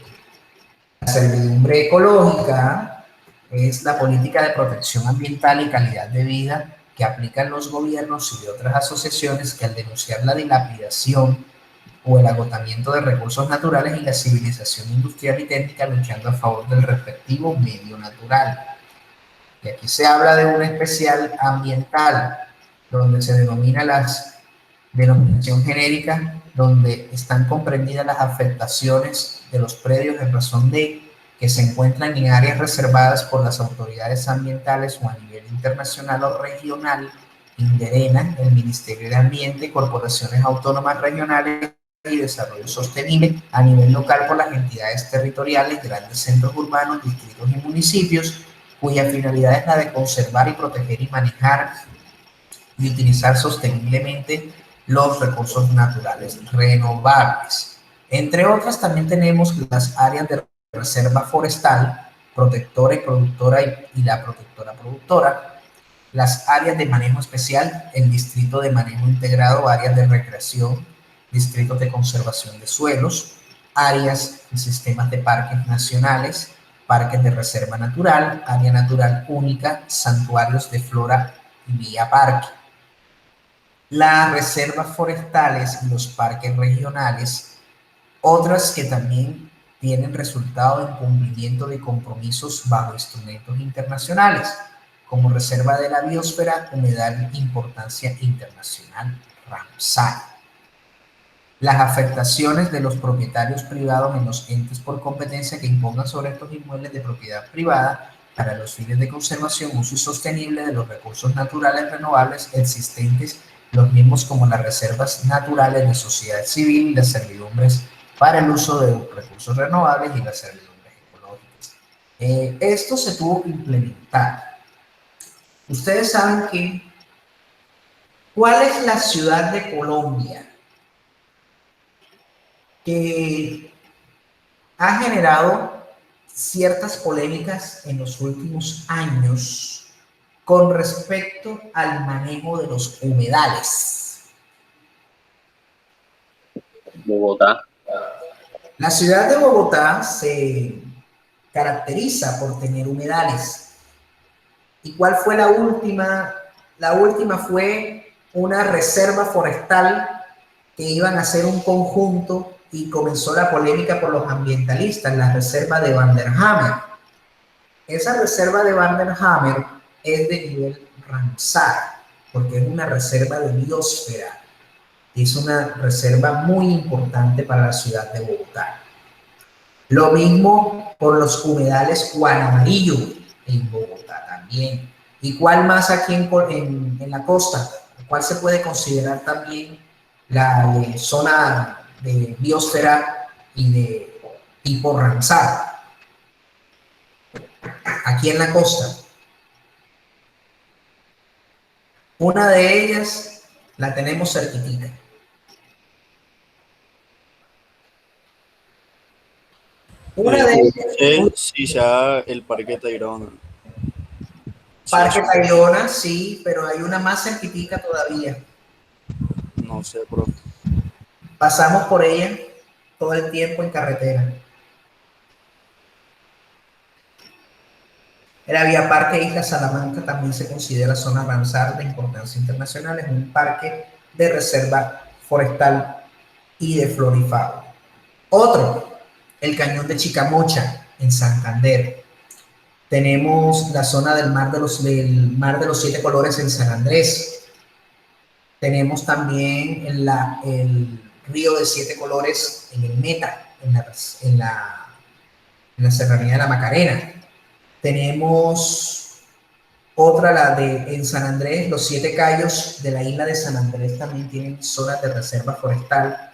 La servidumbre ecológica es la política de protección ambiental y calidad de vida que aplican los gobiernos y de otras asociaciones que al denunciar la dilapidación o el agotamiento de recursos naturales y la civilización industrial y técnica luchando a favor del respectivo medio natural. Y aquí se habla de un especial ambiental, donde se denomina las denominación genérica, donde están comprendidas las afectaciones de los predios en razón de que se encuentran en áreas reservadas por las autoridades ambientales o a nivel internacional o regional, INDERENA, el Ministerio de Ambiente, corporaciones autónomas regionales y desarrollo sostenible a nivel local por las entidades territoriales, grandes centros urbanos, distritos y municipios, cuya finalidad es la de conservar y proteger y manejar y utilizar sosteniblemente los recursos naturales renovables. Entre otras, también tenemos las áreas de reserva forestal, protectora y productora y la protectora productora, las áreas de manejo especial, el distrito de manejo integrado, áreas de recreación, distritos de conservación de suelos, áreas y sistemas de parques nacionales, parques de reserva natural, área natural única, santuarios de flora y vía parque. Las reservas forestales y los parques regionales, otras que también tienen resultado en cumplimiento de compromisos bajo instrumentos internacionales, como Reserva de la Biosfera, Humedal de Importancia Internacional, Ramsar. Las afectaciones de los propietarios privados en los entes por competencia que impongan sobre estos inmuebles de propiedad privada para los fines de conservación, uso y sostenible de los recursos naturales renovables existentes, los mismos como las reservas naturales de sociedad civil, las servidumbres para el uso de recursos renovables y las servidumbres ecológicas. Esto se tuvo que implementar. Ustedes saben que, ¿cuál es la ciudad de Colombia que ha generado ciertas polémicas en los últimos años con respecto al manejo de los humedales? Bogotá. La ciudad de Bogotá se caracteriza por tener humedales. ¿Y cuál fue la última? La última fue una reserva forestal que iban a hacer un conjunto y comenzó la polémica por los ambientalistas, la reserva de Van der Hamer. Esa reserva de Van der Hamer es de nivel Ramsar, porque es una reserva de biosfera. Es una reserva muy importante para la ciudad de Bogotá. Lo mismo por los humedales Juan Amarillo en Bogotá también. ¿Y cuál más aquí en la costa? ¿Cuál se puede considerar también la zona de biosfera y de tipo Ramsar? Aquí en la costa. Una de ellas la tenemos cerquitita. Una de ellas, Sí, ya el Parque Tayrona. Parque Tayrona, sí, pero hay una más cerquitica todavía. No sé, profe. Pasamos por ella todo el tiempo en carretera. La Vía Parque Isla Salamanca también se considera zona Ramsar de importancia internacional. Es un parque de reserva forestal y de flora y fauna. Otro, el Cañón de Chicamocha en Santander. Tenemos la zona del Mar de los Siete Colores en San Andrés. Tenemos también el Río de Siete Colores en el Meta, en la Serranía de la Macarena. Tenemos otra, en San Andrés, los Siete Cayos de la isla de San Andrés también tienen zonas de reserva forestal.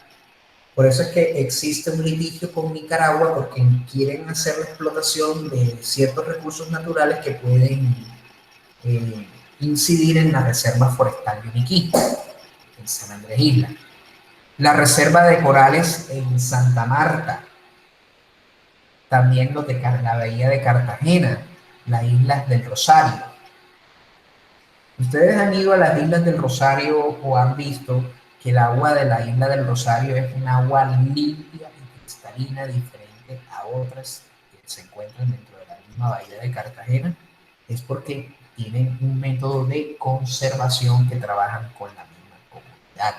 Por eso es que existe un litigio con Nicaragua, porque quieren hacer la explotación de ciertos recursos naturales que pueden incidir en la reserva forestal de Uniquí, en San Andrés Isla. La reserva de corales en Santa Marta. También la bahía de Cartagena, las islas del Rosario. ¿Ustedes han ido a las islas del Rosario o han visto que el agua de la isla del Rosario es un agua limpia y cristalina, diferente a otras que se encuentran dentro de la misma bahía de Cartagena? Es porque tienen un método de conservación que trabajan con la misma comunidad.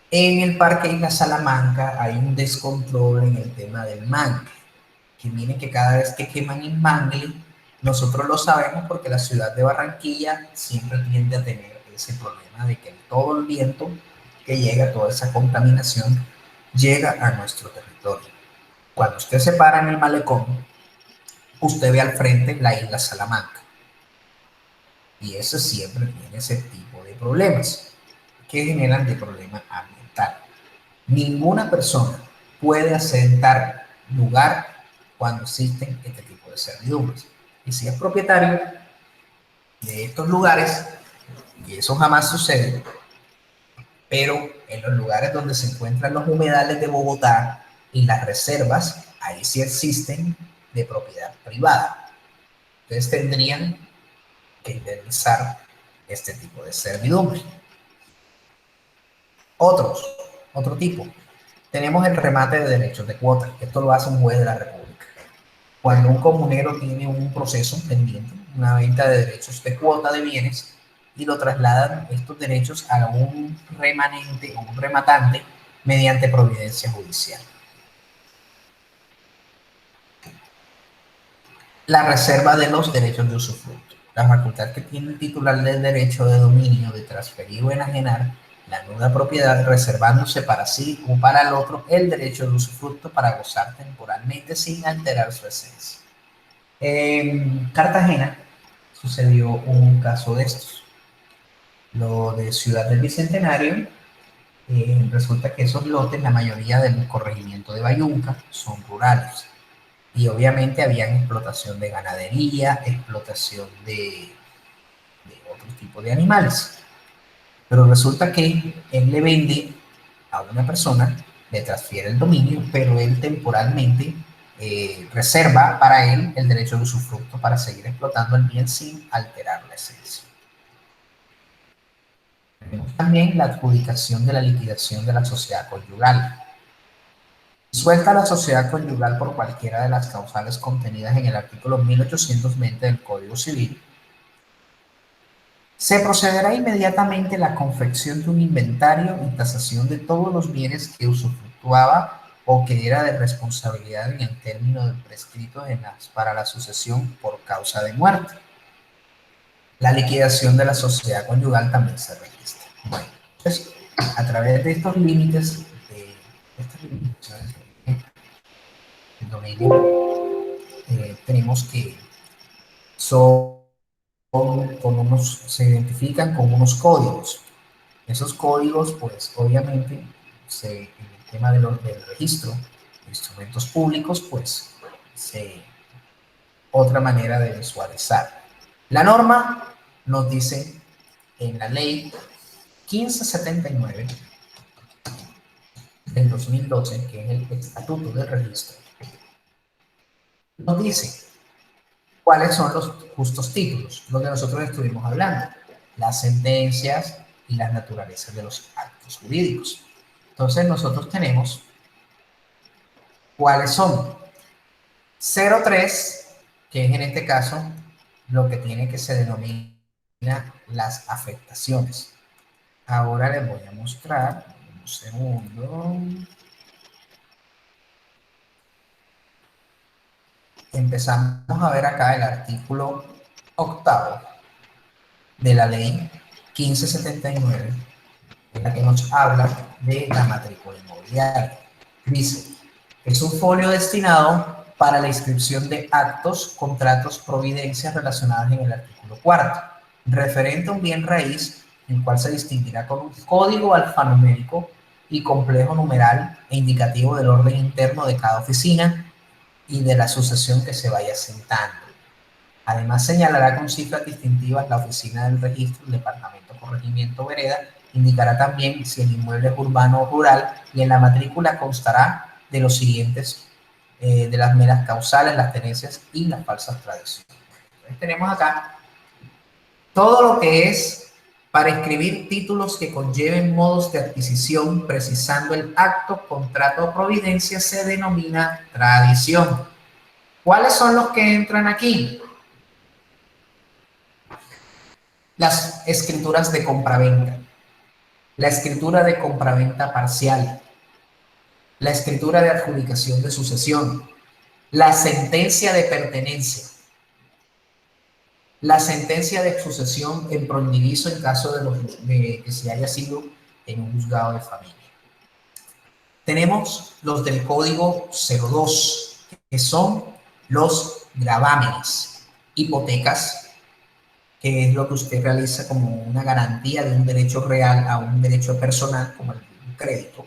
En el Parque Isla Salamanca hay un descontrol en el tema del mangle, que miren que cada vez que queman el mangle, nosotros lo sabemos porque la ciudad de Barranquilla siempre tiende a tener ese problema de que todo el viento que llega, toda esa contaminación, llega a nuestro territorio. Cuando usted se para en el malecón, usted ve al frente la Isla Salamanca. Y eso siempre tiene ese tipo de problemas que generan de problema ambiental. Ninguna persona puede asentar lugar cuando existen este tipo de servidumbres. Y si es propietario de estos lugares, y eso jamás sucede, pero en los lugares donde se encuentran los humedales de Bogotá y las reservas, ahí sí existen de propiedad privada. Entonces tendrían que indemnizar este tipo de servidumbre. Otro tipo. Tenemos el remate de derechos de cuota. Esto lo hace un juez de la República. Cuando un comunero tiene un proceso pendiente, una venta de derechos de cuota de bienes, y lo trasladan estos derechos a un remanente o un rematante mediante providencia judicial. La reserva de los derechos de usufructo. La facultad que tiene el titular del derecho de dominio de transferir o enajenar la nuda propiedad, reservándose para sí o para el otro el derecho de usufructo para gozar temporalmente sin alterar su esencia. En Cartagena sucedió un caso de estos. Lo de Ciudad del Bicentenario, resulta que esos lotes, la mayoría del corregimiento de Bayunca, son rurales. Y obviamente habían explotación de ganadería, explotación de otro tipo de animales. Pero resulta que él le vende a una persona, le transfiere el dominio, pero él temporalmente reserva para él el derecho de usufructo para seguir explotando el bien sin alterar la esencia. Tenemos también la adjudicación de la liquidación de la sociedad conyugal. Suelta la sociedad conyugal por cualquiera de las causales contenidas en el artículo 1820 del Código Civil, se procederá inmediatamente a la confección de un inventario y tasación de todos los bienes que usufructuaba o que era de responsabilidad en el término del prescrito para la sucesión por causa de muerte. La liquidación de la sociedad conyugal también se registra. Bueno, entonces, a través de estos límites, de estas limitaciones del dominio, tenemos que se identifican con unos códigos. Esos códigos, pues, obviamente, en el tema del registro de instrumentos públicos, pues, otra manera de visualizar. La norma nos dice en la ley 1579 del 2012, que es el Estatuto del Registro, nos dice cuáles son los justos títulos, lo que nosotros estuvimos hablando, las sentencias y las naturalezas de los actos jurídicos. Entonces nosotros tenemos cuáles son. 03, que es en este caso lo que tiene que se denomina las afectaciones. Ahora les voy a mostrar, un segundo. Empezamos a ver acá el artículo 8º de la ley 1579, en la que nos habla de la matrícula inmobiliaria. Dice, es un folio destinado para la inscripción de actos, contratos, providencias relacionadas en el artículo 4º, referente a un bien raíz, el cual se distinguirá con un código alfanumérico y complejo numeral e indicativo del orden interno de cada oficina y de la sucesión que se vaya asentando. Además, señalará con cifras distintivas la oficina del registro, el departamento, corregimiento, vereda. Indicará también si el inmueble es urbano o rural, y en la matrícula constará de los siguientes, de las meras causales, las tenencias y las falsas tradiciones. Entonces, tenemos acá todo lo que es para inscribir títulos que conlleven modos de adquisición, precisando el acto, contrato o providencia, se denomina tradición. ¿Cuáles son los que entran aquí? Las escrituras de compraventa, la escritura de compraventa parcial, la escritura de adjudicación de sucesión, la sentencia de pertenencia, la sentencia de sucesión en pro indiviso en caso de que se haya sido en un juzgado de familia. Tenemos los del Código 02, que son los gravámenes, hipotecas, que es lo que usted realiza como una garantía de un derecho real a un derecho personal, como el crédito,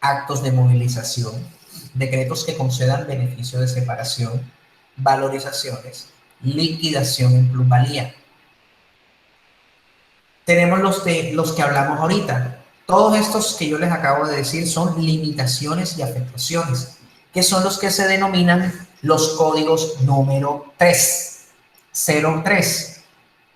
actos de movilización, decretos que concedan beneficio de separación, valorizaciones, liquidación en plusvalía. Tenemos los que hablamos ahorita. Todos estos que yo les acabo de decir son limitaciones y afectaciones, que son los que se denominan los códigos número 3, 03.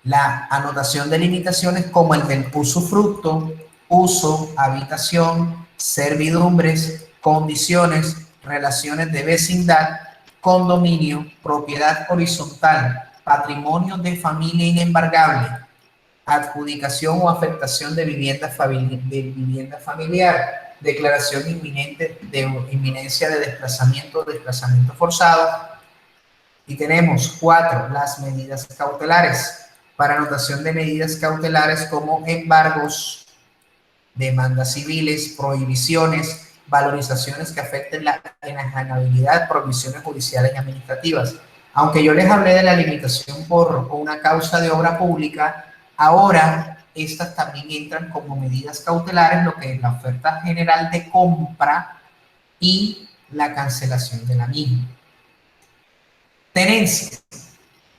La anotación de limitaciones como el del usufructo, uso, habitación, servidumbres, condiciones, relaciones de vecindad, condominio, propiedad horizontal, patrimonio de familia inembargable, adjudicación o afectación de vivienda familiar, declaración inminente de inminencia de desplazamiento forzado. Y tenemos 4, las medidas cautelares. Para anotación de medidas cautelares como embargos, demandas civiles, prohibiciones, valorizaciones que afecten la enajenabilidad, prohibiciones judiciales y administrativas. Aunque yo les hablé de la limitación por una causa de obra pública, ahora estas también entran como medidas cautelares, lo que es la oferta general de compra y la cancelación de la misma. Tenencia.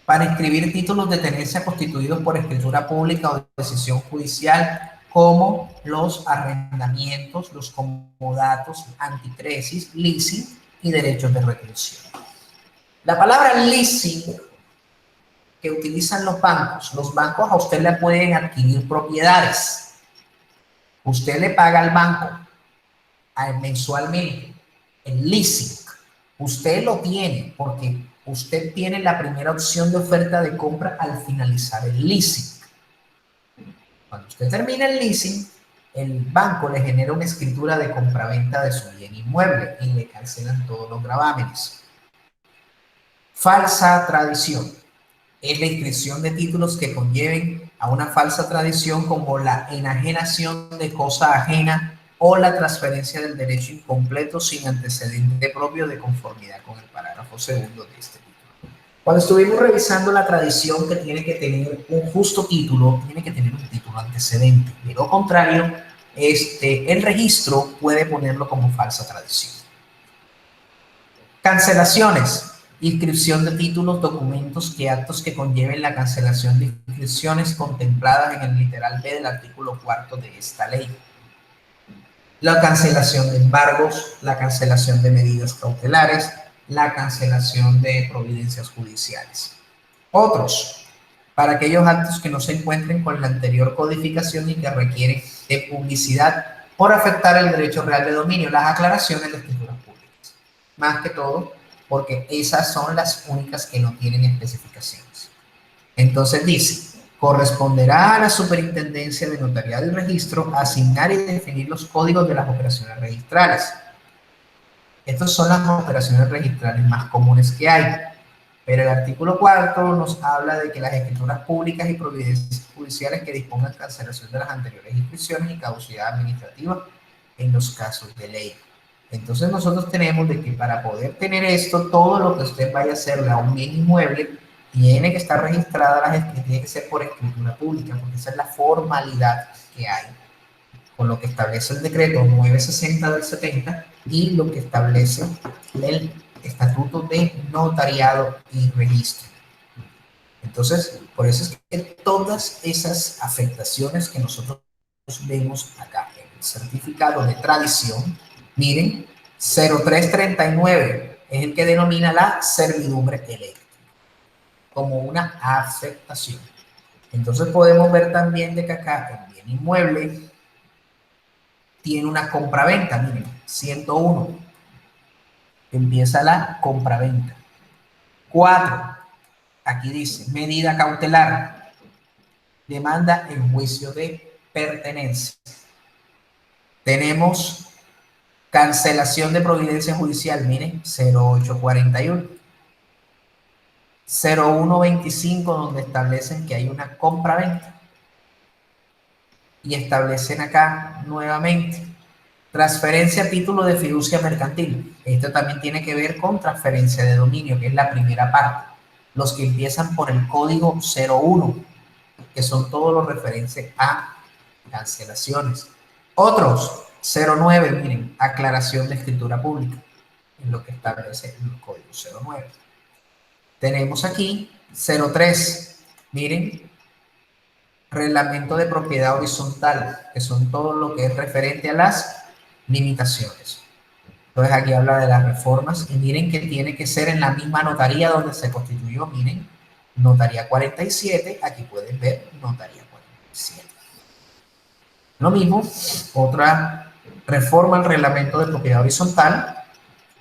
Para inscribir títulos de tenencia constituidos por escritura pública o decisión judicial, como los arrendamientos, los comodatos, anticresis, leasing y derechos de retención. La palabra leasing que utilizan los bancos a usted le pueden adquirir propiedades. Usted le paga al banco mensualmente el leasing. Usted lo tiene porque usted tiene la primera opción de oferta de compra al finalizar el leasing. Cuando usted termina el leasing, el banco le genera una escritura de compraventa de su bien inmueble y le cancelan todos los gravámenes. Falsa tradición. Es la inscripción de títulos que conlleven a una falsa tradición, como la enajenación de cosa ajena o la transferencia del derecho incompleto sin antecedente propio de conformidad con el parágrafo segundo de este título. Cuando estuvimos revisando la tradición, que tiene que tener un justo título, tiene que tener un título antecedente. De lo contrario, el registro puede ponerlo como falsa tradición. Cancelaciones. Inscripción de títulos, documentos y actos que conlleven la cancelación de inscripciones contempladas en el literal B del artículo 4 de esta ley. La cancelación de embargos, la cancelación de medidas cautelares, la cancelación de providencias judiciales. Otros, para aquellos actos que no se encuentren con la anterior codificación y que requieren de publicidad por afectar el derecho real de dominio, las aclaraciones de escrituras públicas. Más que todo, porque esas son las únicas que no tienen especificaciones. Entonces dice, corresponderá a la Superintendencia de Notariado y Registro asignar y definir los códigos de las operaciones registrales. Estas son las operaciones registrales más comunes que hay, pero el artículo 4 nos habla de que las escrituras públicas y providencias judiciales que dispongan cancelación de las anteriores inscripciones y caducidad administrativa en los casos de ley. Entonces nosotros tenemos de que para poder tener esto, todo lo que usted vaya a hacerle a un bien inmueble tiene que estar registrada, tiene que ser por escritura pública, porque esa es la formalidad que hay, con lo que establece el decreto 960 del 70 y lo que establece el Estatuto de Notariado y Registro. Entonces, por eso es que todas esas afectaciones que nosotros vemos acá en el certificado de tradición, miren, 0339 es el que denomina la servidumbre eléctrica como una afectación. Entonces podemos ver también de que acá el bien inmueble tiene una compraventa, miren, 101. Empieza la compraventa. 4, aquí dice, medida cautelar. demanda en juicio de pertenencia. Tenemos cancelación de providencia judicial, miren, 0841. 0125, donde establecen que hay una compra-venta. Y establecen acá nuevamente transferencia a título de fiducia mercantil. Esto también tiene que ver con transferencia de dominio, que es la primera parte. Los que empiezan por el código 01, que son todos los referentes a cancelaciones. Otros, 09, miren, aclaración de escritura pública, es lo que establece el código 09. Tenemos aquí 03, miren, reglamento de propiedad horizontal, que son todo lo que es referente a las limitaciones. Entonces aquí habla de las reformas y miren que tiene que ser en la misma notaría donde se constituyó, miren, notaría 47, aquí pueden ver notaría 47. Lo mismo, otra reforma al reglamento de propiedad horizontal,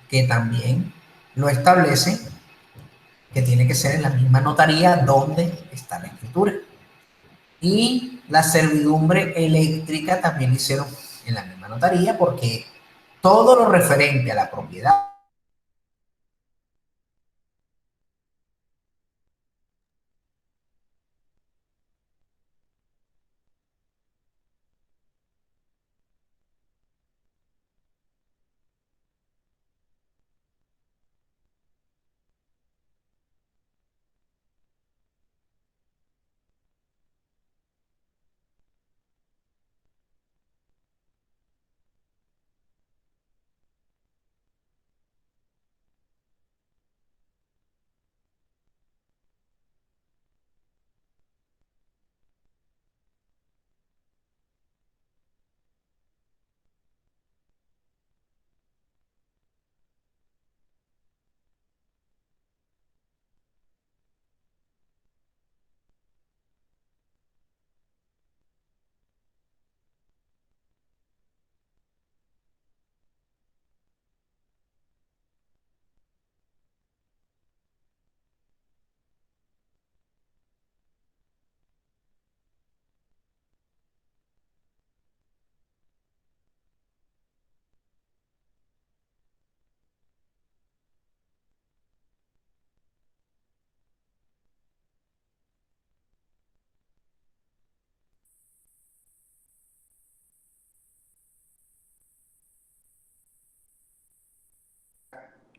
que también lo establece, que tiene que ser en la misma notaría donde está la escritura. Y la servidumbre eléctrica también lo hicieron en la misma notaría, porque todo lo referente a la propiedad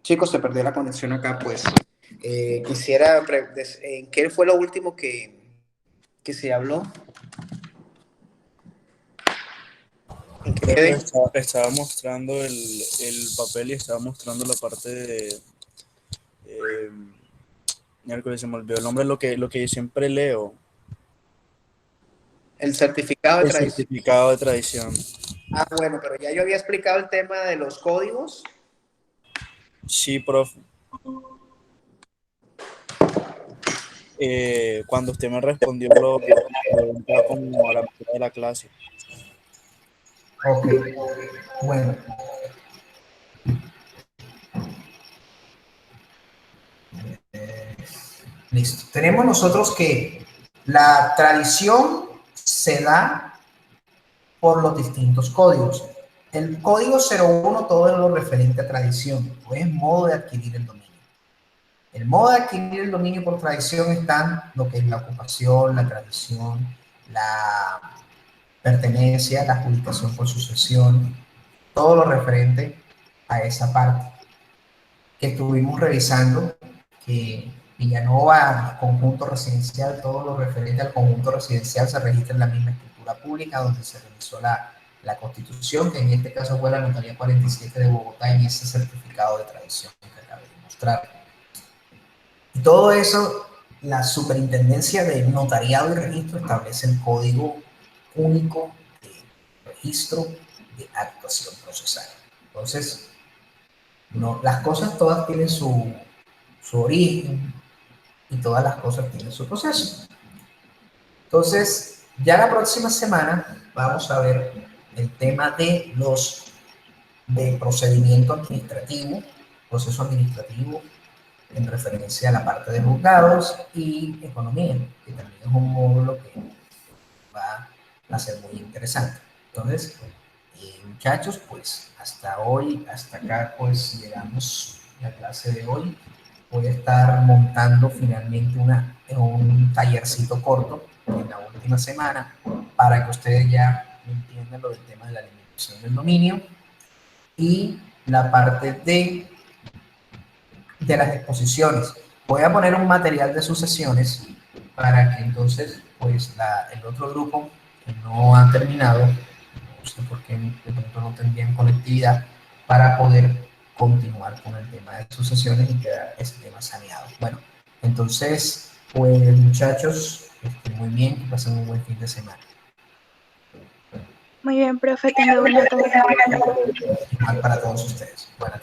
chicos, se perdió la conexión acá, pues quisiera, ¿en qué fue lo último que se habló? ¿En qué quedé? Estaba mostrando el papel y estaba mostrando la parte de... miércoles se me olvidó el nombre, lo que yo siempre leo. El certificado de El tradición. certificado de tradición. Ah, bueno, pero ya yo había explicado el tema de los códigos. Sí, profe. Cuando usted me respondió lo preguntaba como a la mitad de la clase. Ok, bueno. Listo. Tenemos nosotros que la tradición se da por los distintos códigos. El código 01, todo es lo referente a tradición, pues es modo de adquirir el dominio. El modo de adquirir el dominio por tradición está lo que es la ocupación, la tradición, la pertenencia, la adjudicación por sucesión, todo lo referente a esa parte que estuvimos revisando, que Villanova, conjunto residencial, todo lo referente al conjunto residencial se registra en la misma escritura pública donde se realizó la constitución, que en este caso fue la notaría 47 de Bogotá, en ese certificado de tradición que acabé de mostrar. Y todo eso, la superintendencia de notariado y registro establece el código único de registro de actuación procesal. Entonces, no, las cosas todas tienen su origen y todas las cosas tienen su proceso. Entonces, ya la próxima semana vamos a ver el tema de procedimiento administrativo, proceso administrativo en referencia a la parte de juzgados y economía, que también es un módulo que va a ser muy interesante. Entonces, muchachos, pues hasta hoy, hasta acá, pues llegamos a la clase de hoy. Voy a estar montando finalmente un tallercito corto en la última semana para que ustedes ya entiendan lo del tema de la limitación del dominio y la parte de las exposiciones. Voy a poner un material de sucesiones para que entonces, pues, el otro grupo que no ha terminado, no sé por qué de pronto no tendrían conectividad, para poder continuar con el tema de sucesiones y quedar ese tema saneado. Bueno, entonces, pues, muchachos, muy bien, que pasen un buen fin de semana. Muy bien, profe, tenga buena tarde. Igual para todos ustedes. Buenas